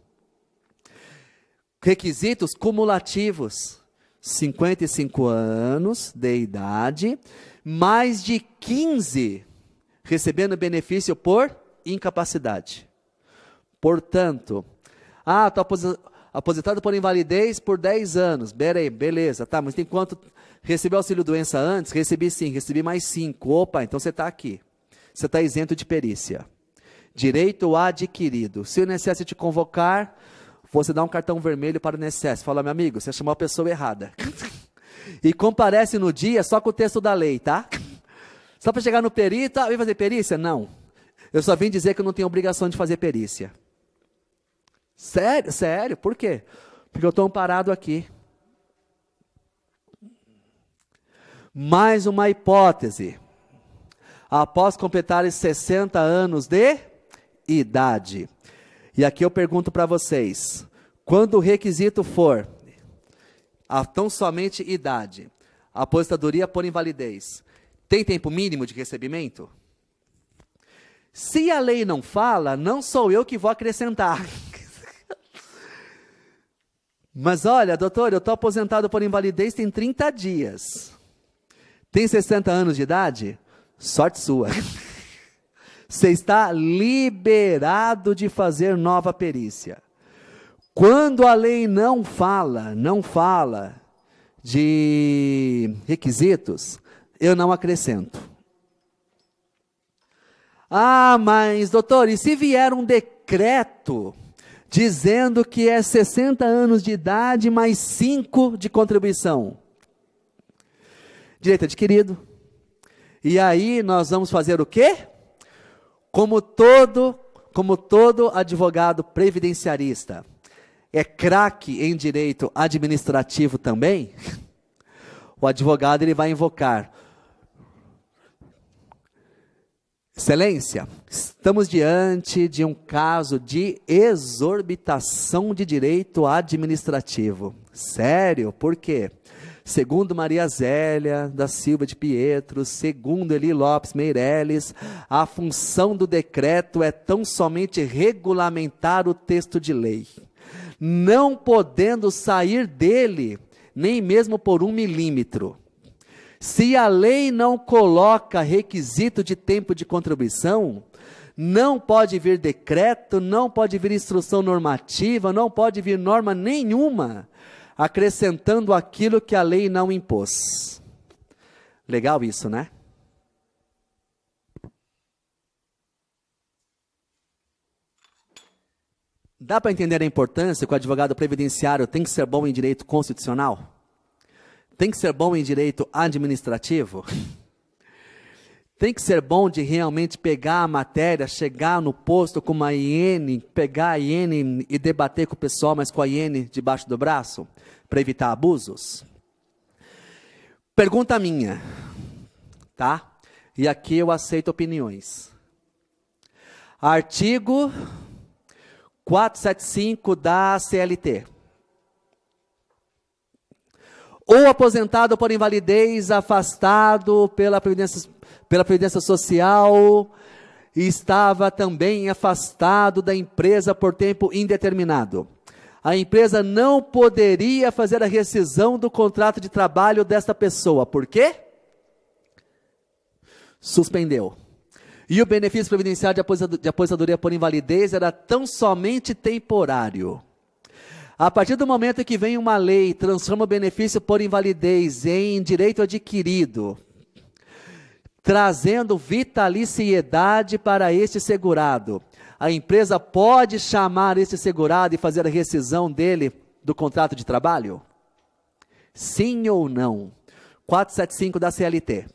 Requisitos cumulativos: 55 anos de idade, mais de 15 recebendo benefício por incapacidade. Portanto, estou aposentado por invalidez por 10 anos. Beleza, tá, mas tem quanto? Recebeu auxílio-doença antes? Recebi sim, recebi mais 5. Opa, então você está aqui. Você está isento de perícia. Direito adquirido. Se o INSS te convocar, você dá um cartão vermelho para o INSS. Fala, meu amigo, você chamou a pessoa errada. E comparece no dia só com o texto da lei, tá? Só para chegar no perito, vem fazer perícia? Não. Eu só vim dizer que eu não tenho obrigação de fazer perícia. Sério? Sério? Por quê? Porque eu estou amparado aqui. Mais uma hipótese. Após completar 60 anos de idade. E aqui eu pergunto para vocês, quando o requisito for tão somente idade, aposentadoria por invalidez, tem tempo mínimo de recebimento? Se a lei não fala, não sou eu que vou acrescentar. Mas olha, doutor, eu estou aposentado por invalidez tem 30 dias. Tem 60 anos de idade? Sorte sua. Você está liberado de fazer nova perícia. Quando a lei não fala de requisitos, eu não acrescento. Mas doutor, e se vier um decreto dizendo que é 60 anos de idade mais 5 de contribuição? Direito adquirido. E aí nós vamos fazer o quê? Como todo advogado previdenciarista é craque em direito administrativo também, o advogado ele vai invocar: Excelência, estamos diante de um caso de exorbitação de direito administrativo. Sério? Por quê? Segundo Maria Zélia da Silva de Pietro, segundo Eli Lopes Meireles, a função do decreto é tão somente regulamentar o texto de lei, não podendo sair dele nem mesmo por 1 milímetro. Se a lei não coloca requisito de tempo de contribuição, não pode vir decreto, não pode vir instrução normativa, não pode vir norma nenhuma acrescentando aquilo que a lei não impôs. Legal isso, né? Dá para entender a importância que o advogado previdenciário tem que ser bom em direito constitucional? Tem que ser bom em direito administrativo? Tem que ser bom de realmente pegar a matéria, chegar no posto com uma IN, pegar a IN e debater com o pessoal, mas com a IN debaixo do braço, para evitar abusos? Pergunta minha, tá? E aqui eu aceito opiniões. Artigo 475 da CLT. Ou aposentado por invalidez, afastado pela Previdência Social, e estava também afastado da empresa por tempo indeterminado. a empresa não poderia fazer a rescisão do contrato de trabalho desta pessoa. Por quê? Suspendeu. E o benefício previdenciário de aposentadoria por invalidez era tão somente temporário. A partir do momento que vem uma lei, transforma o benefício por invalidez em direito adquirido, trazendo vitaliciedade para este segurado, a empresa pode chamar este segurado e fazer a rescisão dele do contrato de trabalho? Sim ou não? 475 da CLT.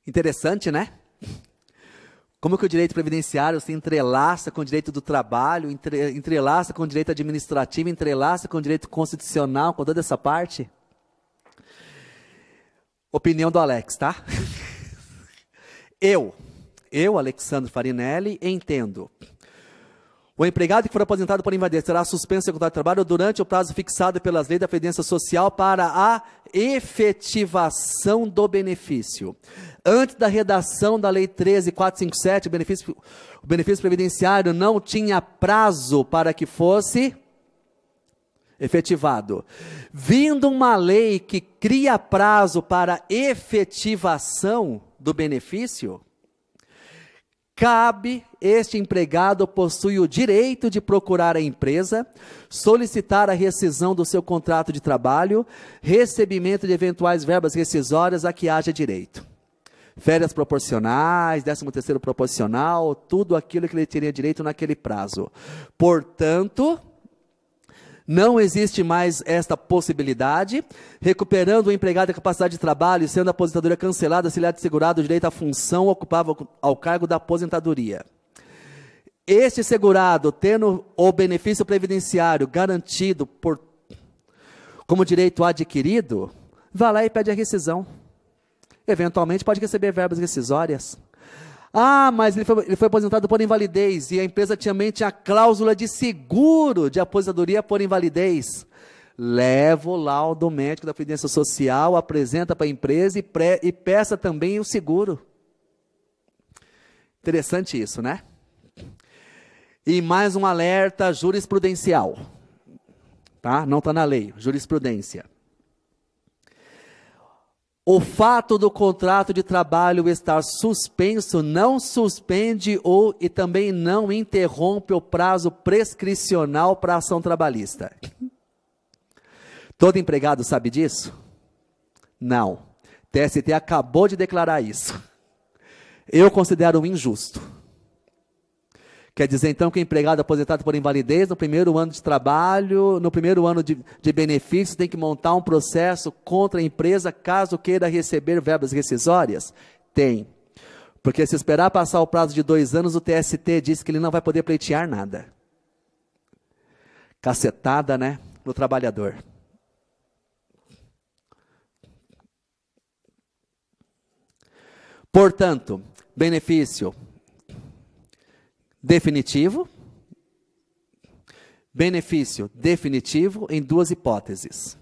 Interessante, né? Como que o direito previdenciário se entrelaça com o direito do trabalho, entrelaça com o direito administrativo, entrelaça com o direito constitucional, com toda essa parte? Opinião do Alex, tá? Eu, Alexandre Farinelli, entendo. O empregado que for aposentado por invalidez será suspenso do contrato de trabalho durante o prazo fixado pelas leis da Previdência Social para a efetivação do benefício. Antes da redação da Lei 13.457, o benefício previdenciário não tinha prazo para que fosse efetivado. Vindo uma lei que cria prazo para efetivação do benefício, cabe, este empregado possui o direito de procurar a empresa, solicitar a rescisão do seu contrato de trabalho, recebimento de eventuais verbas rescisórias a que haja direito. Férias proporcionais, 13º proporcional, tudo aquilo que ele teria direito naquele prazo. Portanto, não existe mais esta possibilidade, recuperando o empregado a capacidade de trabalho e sendo a aposentadoria cancelada, se lhe há de segurado o direito à função ocupável ao cargo da aposentadoria. Este segurado, tendo o benefício previdenciário garantido como direito adquirido, vai lá e pede a rescisão. Eventualmente pode receber verbas rescisórias. Ah, mas ele foi aposentado por invalidez e a empresa também tinha cláusula de seguro de aposentadoria por invalidez. Leva o laudo médico da Previdência Social, apresenta para a empresa e peça também o seguro. Interessante isso, né? E mais um alerta jurisprudencial. Tá? Não está na lei, jurisprudência. O fato do contrato de trabalho estar suspenso não suspende e também não interrompe o prazo prescricional para a ação trabalhista. Todo empregado sabe disso? Não. TST acabou de declarar isso. Eu considero injusto. Quer dizer, então, que o empregado aposentado por invalidez, no primeiro ano de trabalho, no primeiro ano de benefícios, tem que montar um processo contra a empresa, caso queira receber verbas rescisórias? Tem. Porque se esperar passar o prazo de 2 anos, o TST diz que ele não vai poder pleitear nada. Cacetada, né? No trabalhador. Portanto, benefício definitivo, benefício definitivo em 2 hipóteses.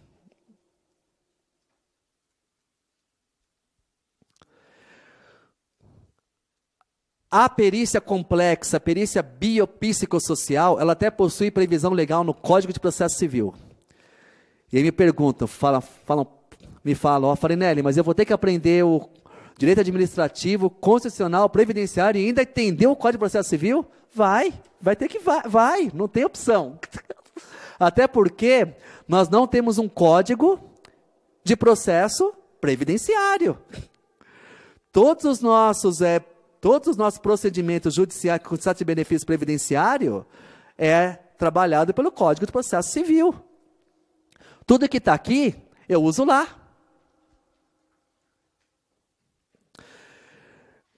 A perícia complexa, a perícia biopsicossocial, ela até possui previsão legal no Código de Processo Civil. E aí me perguntam, me falam, Farinelli, mas eu vou ter que aprender o direito administrativo, constitucional, previdenciário e ainda entender o Código de Processo Civil? Vai, não tem opção. Até porque nós não temos um código de processo previdenciário. Todos os nossos procedimentos judiciais com status de benefício previdenciário é trabalhado pelo Código de Processo Civil. Tudo que está aqui, eu uso lá.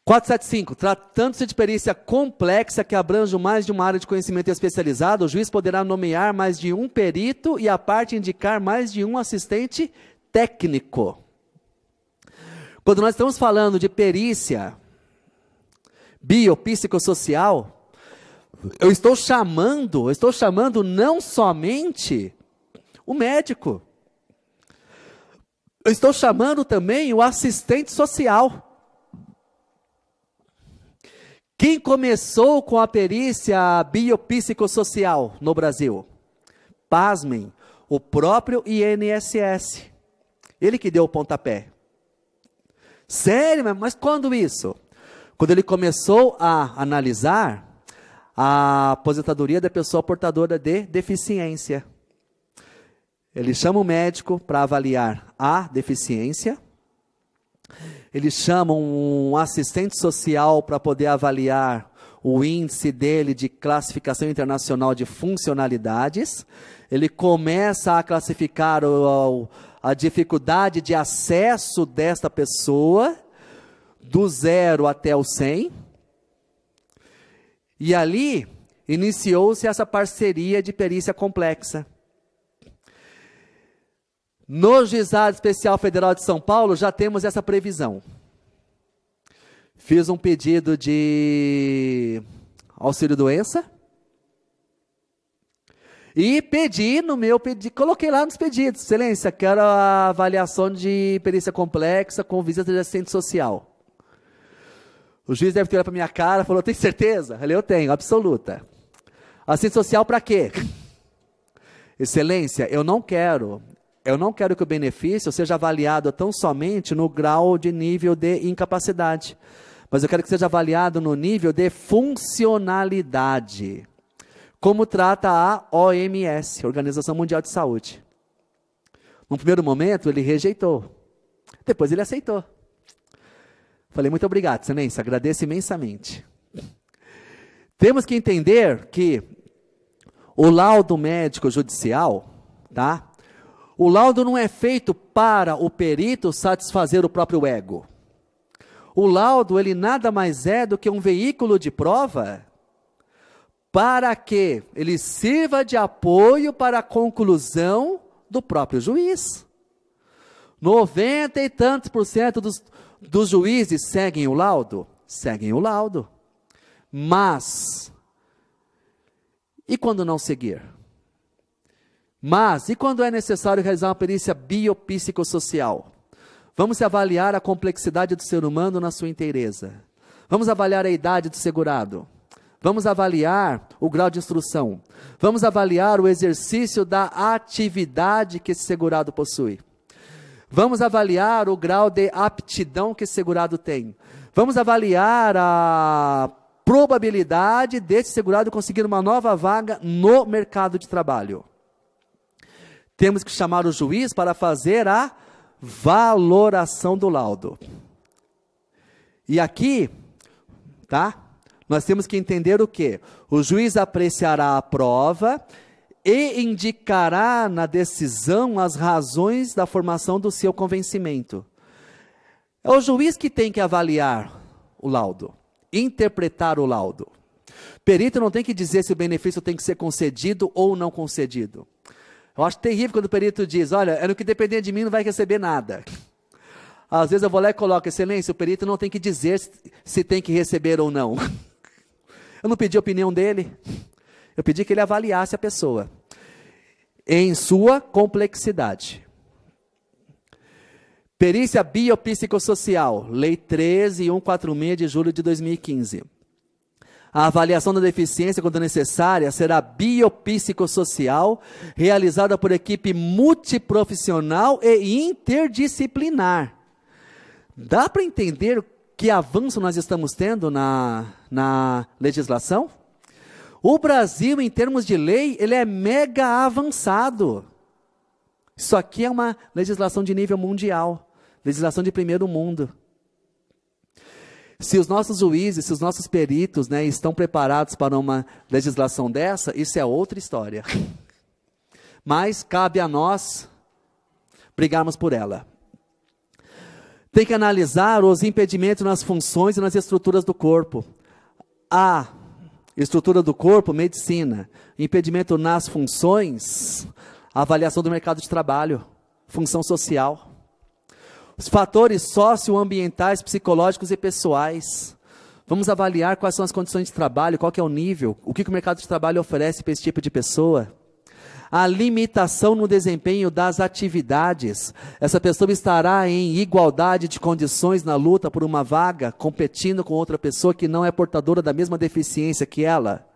475. Tratando-se de perícia complexa que abrange mais de uma área de conhecimento especializado, o juiz poderá nomear mais de um perito e a parte indicar mais de um assistente técnico. Quando nós estamos falando de perícia biopsicossocial, eu estou chamando não somente o médico, eu estou chamando também o assistente social. Quem começou com a perícia biopsicossocial no Brasil? Pasmem, o próprio INSS. Ele que deu o pontapé. Sério, mas quando isso? Quando ele começou a analisar a aposentadoria da pessoa portadora de deficiência. Ele chama o médico para avaliar a deficiência. Ele chama um assistente social para poder avaliar o índice dele de classificação internacional de funcionalidades. Ele começa a classificar a dificuldade de acesso desta pessoa, do 0 até o 100. E ali iniciou-se essa parceria de perícia complexa. No Juizado Especial Federal de São Paulo, já temos essa previsão. Fiz um pedido de auxílio-doença. E pedi no meu pedido, coloquei lá nos pedidos, excelência, quero a avaliação de perícia complexa com visita de assistente social. O juiz deve ter olhado para minha cara e falou, tem certeza? Eu falei, eu tenho, absoluta. Assistente social para quê? Excelência, eu não quero que o benefício seja avaliado tão somente no grau de nível de incapacidade, mas eu quero que seja avaliado no nível de funcionalidade, como trata a OMS, Organização Mundial de Saúde. No primeiro momento, ele rejeitou, depois ele aceitou. Falei, muito obrigado, excelência, agradeço imensamente. Temos que entender que o laudo médico judicial, tá? O laudo não é feito para o perito satisfazer o próprio ego. O laudo, ele nada mais é do que um veículo de prova para que ele sirva de apoio para a conclusão do próprio juiz. 90 e tantos % dos juízes seguem o laudo? Seguem o laudo. Mas, e quando não seguir? Mas, e quando é necessário realizar uma perícia biopsicossocial? Vamos avaliar a complexidade do ser humano na sua inteireza. Vamos avaliar a idade do segurado. Vamos avaliar o grau de instrução. Vamos avaliar o exercício da atividade que esse segurado possui. Vamos avaliar o grau de aptidão que esse segurado tem. Vamos avaliar a probabilidade desse segurado conseguir uma nova vaga no mercado de trabalho. Temos que chamar o juiz para fazer a valoração do laudo. E aqui, tá? Nós temos que entender o quê? O juiz apreciará a prova e indicará na decisão as razões da formação do seu convencimento. É o juiz que tem que avaliar o laudo, interpretar o laudo. Perito não tem que dizer se o benefício tem que ser concedido ou não concedido. Eu acho terrível quando o perito diz, olha, é no que depender de mim não vai receber nada. Às vezes eu vou lá e coloco, excelência, o perito não tem que dizer se tem que receber ou não. Eu não pedi a opinião dele, eu pedi que ele avaliasse a pessoa, em sua complexidade. Perícia biopsicossocial, Lei 13.146 de julho de 2015. A avaliação da deficiência, quando necessária, será biopsicossocial, realizada por equipe multiprofissional e interdisciplinar. Dá para entender que avanço nós estamos tendo na legislação? O Brasil, em termos de lei, ele é mega avançado. Isso aqui é uma legislação de nível mundial, legislação de primeiro mundo. Se os nossos juízes, se os nossos peritos, né, estão preparados para uma legislação dessa, isso é outra história. Mas cabe a nós brigarmos por ela. Tem que analisar os impedimentos nas funções e nas estruturas do corpo. A estrutura do corpo, medicina. Impedimento nas funções, avaliação do mercado de trabalho, função social. Os fatores socioambientais, psicológicos e pessoais. Vamos avaliar quais são as condições de trabalho, qual que é o nível, o que o mercado de trabalho oferece para esse tipo de pessoa. a limitação no desempenho das atividades. Essa pessoa estará em igualdade de condições na luta por uma vaga, competindo com outra pessoa que não é portadora da mesma deficiência que ela.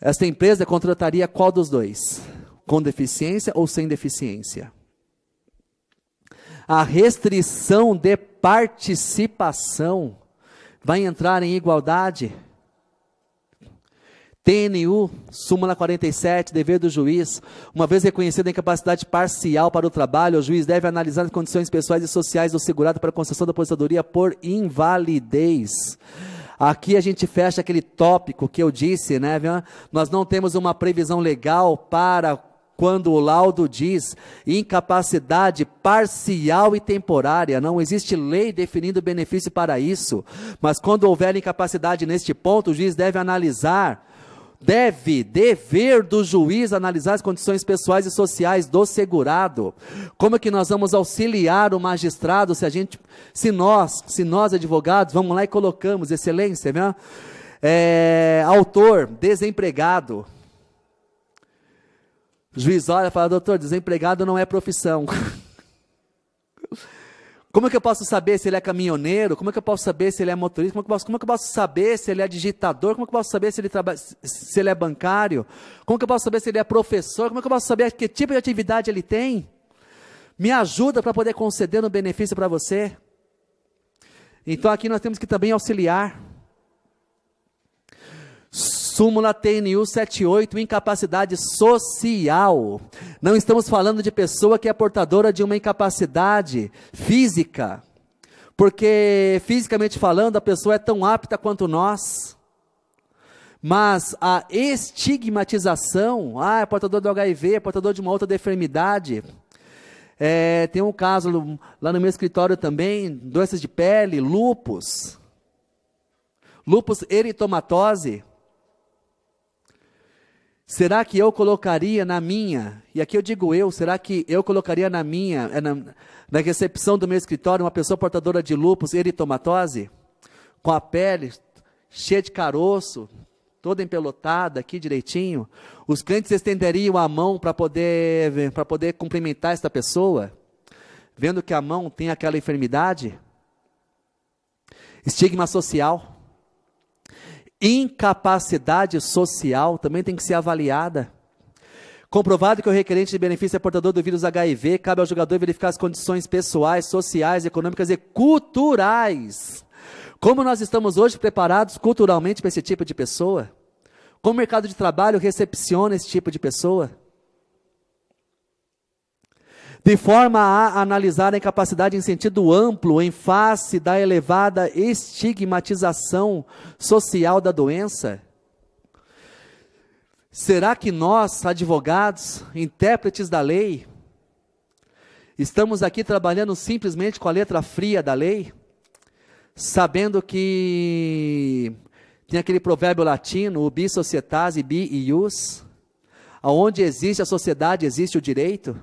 Esta empresa contrataria qual dos dois? Com deficiência ou sem deficiência? A restrição de participação vai entrar em igualdade? TNU, súmula 47, dever do juiz. Uma vez reconhecida a incapacidade parcial para o trabalho, o juiz deve analisar as condições pessoais e sociais do segurado para a concessão da aposentadoria por invalidez. Aqui a gente fecha aquele tópico que eu disse, né? Nós não temos uma previsão legal para quando o laudo diz incapacidade parcial e temporária. Não existe lei definindo benefício para isso. Mas quando houver incapacidade neste ponto, o juiz deve analisar, dever do juiz analisar as condições pessoais e sociais do segurado. Como é que nós vamos auxiliar o magistrado se nós advogados, vamos lá e colocamos, excelência, né? Autor, desempregado. O juiz olha e fala, doutor, desempregado não é profissão. Como é que eu posso saber se ele é caminhoneiro? Como é que eu posso saber se ele é motorista? Como é que eu posso saber se ele é digitador? Como é que eu posso saber se ele é bancário? Como é que eu posso saber se ele é professor? Como é que eu posso saber que tipo de atividade ele tem? Me ajuda para poder conceder um benefício para você. Então aqui nós temos que também auxiliar. Súmula TNU 78, incapacidade social. Não estamos falando de pessoa que é portadora de uma incapacidade física, porque fisicamente falando a pessoa é tão apta quanto nós, mas a estigmatização, é portador do HIV, é portador de uma outra enfermidade. Tem um caso lá no meu escritório também, doenças de pele, lúpus eritomatose. Será que eu colocaria na minha, e aqui eu digo será que eu colocaria na minha, na recepção do meu escritório, uma pessoa portadora de lúpus eritomatose, com a pele cheia de caroço, toda empelotada aqui direitinho? Os clientes estenderiam a mão para poder cumprimentar esta pessoa, vendo que a mão tem aquela enfermidade? Estigma social. Incapacidade social também tem que ser avaliada. Comprovado que o requerente de benefício é portador do vírus HIV, cabe ao julgador verificar as condições pessoais, sociais, econômicas e culturais. Como nós estamos hoje preparados culturalmente para esse tipo de pessoa? Como o mercado de trabalho recepciona esse tipo de pessoa? De forma a analisar a incapacidade em sentido amplo, em face da elevada estigmatização social da doença. Será que nós, advogados, intérpretes da lei, estamos aqui trabalhando simplesmente com a letra fria da lei, sabendo que tem aquele provérbio latino, ubi societas, ibi ius, aonde existe a sociedade, existe o direito?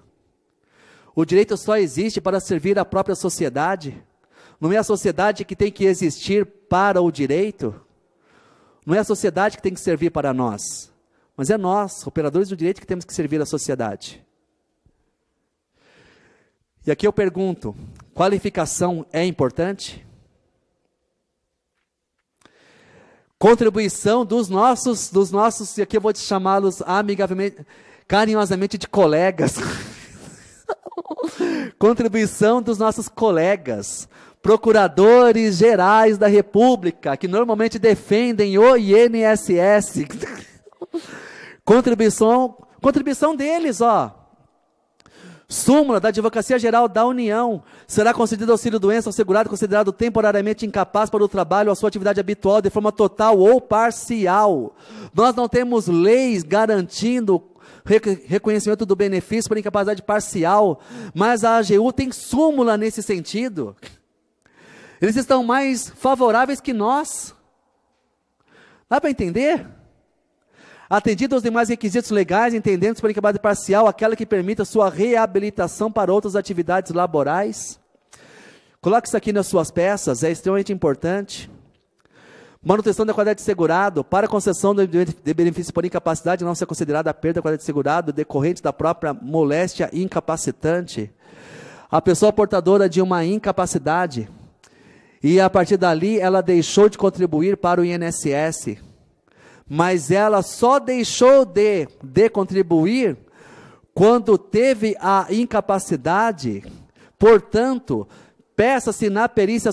O direito só existe para servir a própria sociedade. Não é a sociedade que tem que existir para o direito. Não é a sociedade que tem que servir para nós. Mas é nós, operadores do direito, que temos que servir a sociedade. E aqui eu pergunto, qualificação é importante? Contribuição dos nossos, e aqui eu vou te chamá-los amigavelmente, carinhosamente de colegas. Contribuição dos nossos colegas, procuradores gerais da República, que normalmente defendem o INSS. Contribuição deles, Súmula da Advocacia Geral da União. Será concedido auxílio-doença ao segurado considerado temporariamente incapaz para o trabalho ou a sua atividade habitual de forma total ou parcial. Nós não temos leis garantindo reconhecimento do benefício por incapacidade parcial, mas a AGU tem súmula nesse sentido. Eles estão mais favoráveis que nós. Dá para entender? Atendido aos demais requisitos legais, entendendo por incapacidade parcial aquela que permita sua reabilitação para outras atividades laborais. Coloque isso aqui nas suas peças, é extremamente importante. Manutenção da qualidade de segurado. Para a concessão de benefício por incapacidade, não ser considerada a perda da qualidade de segurado decorrente da própria moléstia incapacitante. A pessoa portadora de uma incapacidade, e a partir dali ela deixou de contribuir para o INSS, mas ela só deixou de contribuir quando teve a incapacidade. Portanto, peça-se na perícia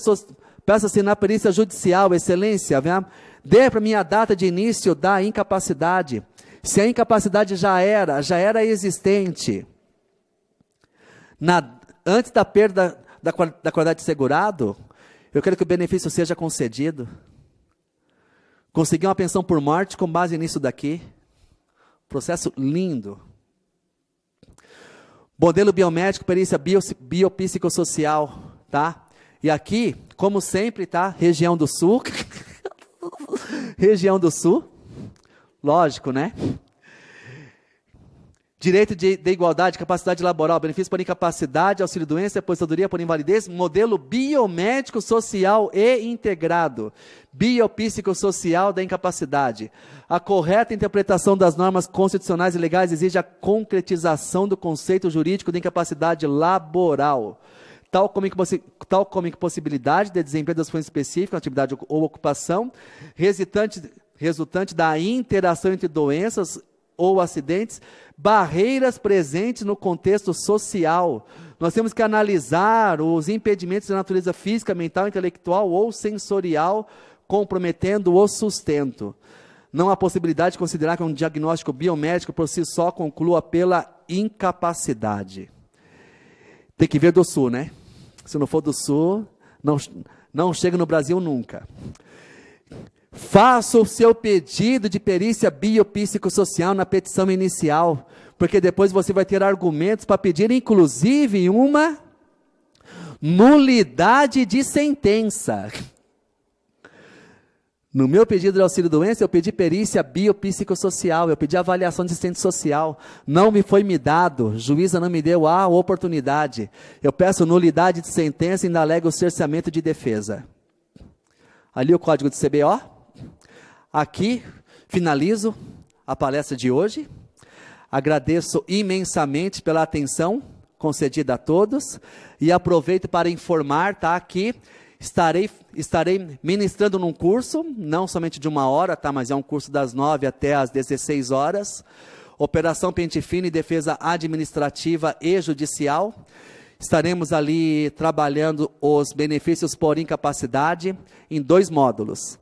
judicial, excelência, dê para mim a data de início da incapacidade. Se a incapacidade já era existente, antes da perda da qualidade de segurado, eu quero que o benefício seja concedido. Consegui uma pensão por morte com base nisso daqui. Processo lindo. Modelo biomédico, perícia biopsicossocial, tá? E aqui, como sempre, tá? Região do Sul. Região do Sul. Lógico, né? Direito de igualdade, capacidade laboral, benefício por incapacidade, auxílio-doença, aposentadoria por invalidez, modelo biomédico, social e integrado, biopsicossocial da incapacidade. A correta interpretação das normas constitucionais e legais exige a concretização do conceito jurídico de incapacidade laboral, tal como impossibilidade de desempenho das funções específicas, atividade ou ocupação, resultante da interação entre doenças ou acidentes, barreiras presentes no contexto social. Nós temos que analisar os impedimentos de natureza física, mental, intelectual ou sensorial, comprometendo o sustento. Não há possibilidade de considerar que um diagnóstico biomédico por si só conclua pela incapacidade. Tem que ver do Sul, né? Se não for do Sul, não chega no Brasil nunca. Faça o seu pedido de perícia biopsicossocial na petição inicial, porque depois você vai ter argumentos para pedir, inclusive, uma nulidade de sentença. No meu pedido de auxílio-doença, eu pedi perícia biopsicossocial, eu pedi avaliação de assistente social, não me foi me dado, juíza não me deu a oportunidade. Eu peço nulidade de sentença e ainda alego o cerceamento de defesa. Ali o código do CBO. Aqui, finalizo a palestra de hoje. Agradeço imensamente pela atenção concedida a todos e aproveito para informar, tá, que estarei ministrando num curso, não somente de 1 hora, tá, mas é um curso das 9 até as 16 horas, Operação Pente Fino e Defesa Administrativa e Judicial. Estaremos ali trabalhando os benefícios por incapacidade em 2 módulos.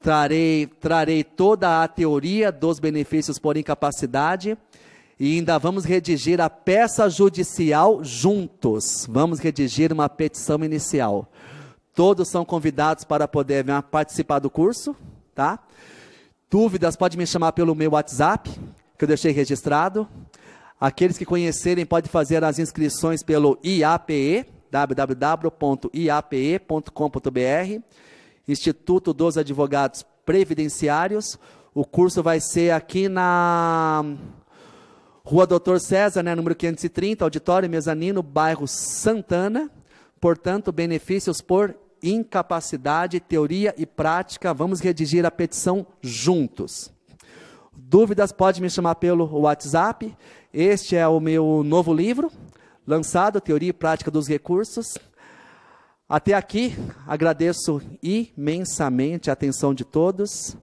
Trarei toda a teoria dos benefícios por incapacidade e ainda vamos redigir a peça judicial juntos. Vamos redigir uma petição inicial. Todos são convidados para poder participar do curso, tá? Dúvidas, pode me chamar pelo meu WhatsApp, que eu deixei registrado. Aqueles que conhecerem podem fazer as inscrições pelo IAPE, www.iape.com.br, Instituto dos Advogados Previdenciários. O curso vai ser aqui na Rua Doutor César, né, número 530, auditório mezanino, bairro Santana. Portanto, benefícios por incapacidade, teoria e prática. Vamos redigir a petição juntos. Dúvidas, pode me chamar pelo WhatsApp. Este é o meu novo livro, lançado, Teoria e Prática dos Recursos. Até aqui, agradeço imensamente a atenção de todos.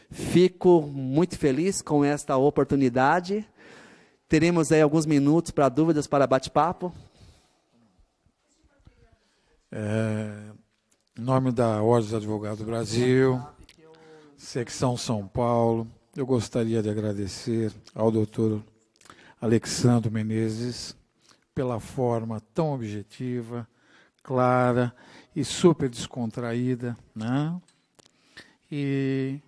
Fico muito feliz com esta oportunidade. Teremos aí alguns minutos para dúvidas, para bate-papo. Em nome da Ordem dos Advogados do Brasil, Secção São Paulo, eu gostaria de agradecer ao doutor Alexandro Menezes pela forma tão objetiva, clara e super descontraída, né? E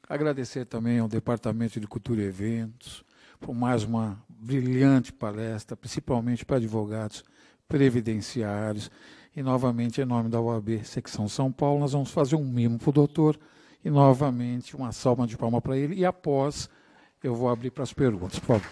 agradecer também ao Departamento de Cultura e Eventos por mais uma brilhante palestra, principalmente para advogados previdenciários. E, novamente, em nome da OAB Secção São Paulo, nós vamos fazer um mimo para o doutor e, novamente, uma salva de palmas para ele. E, após, eu vou abrir para as perguntas, por favor.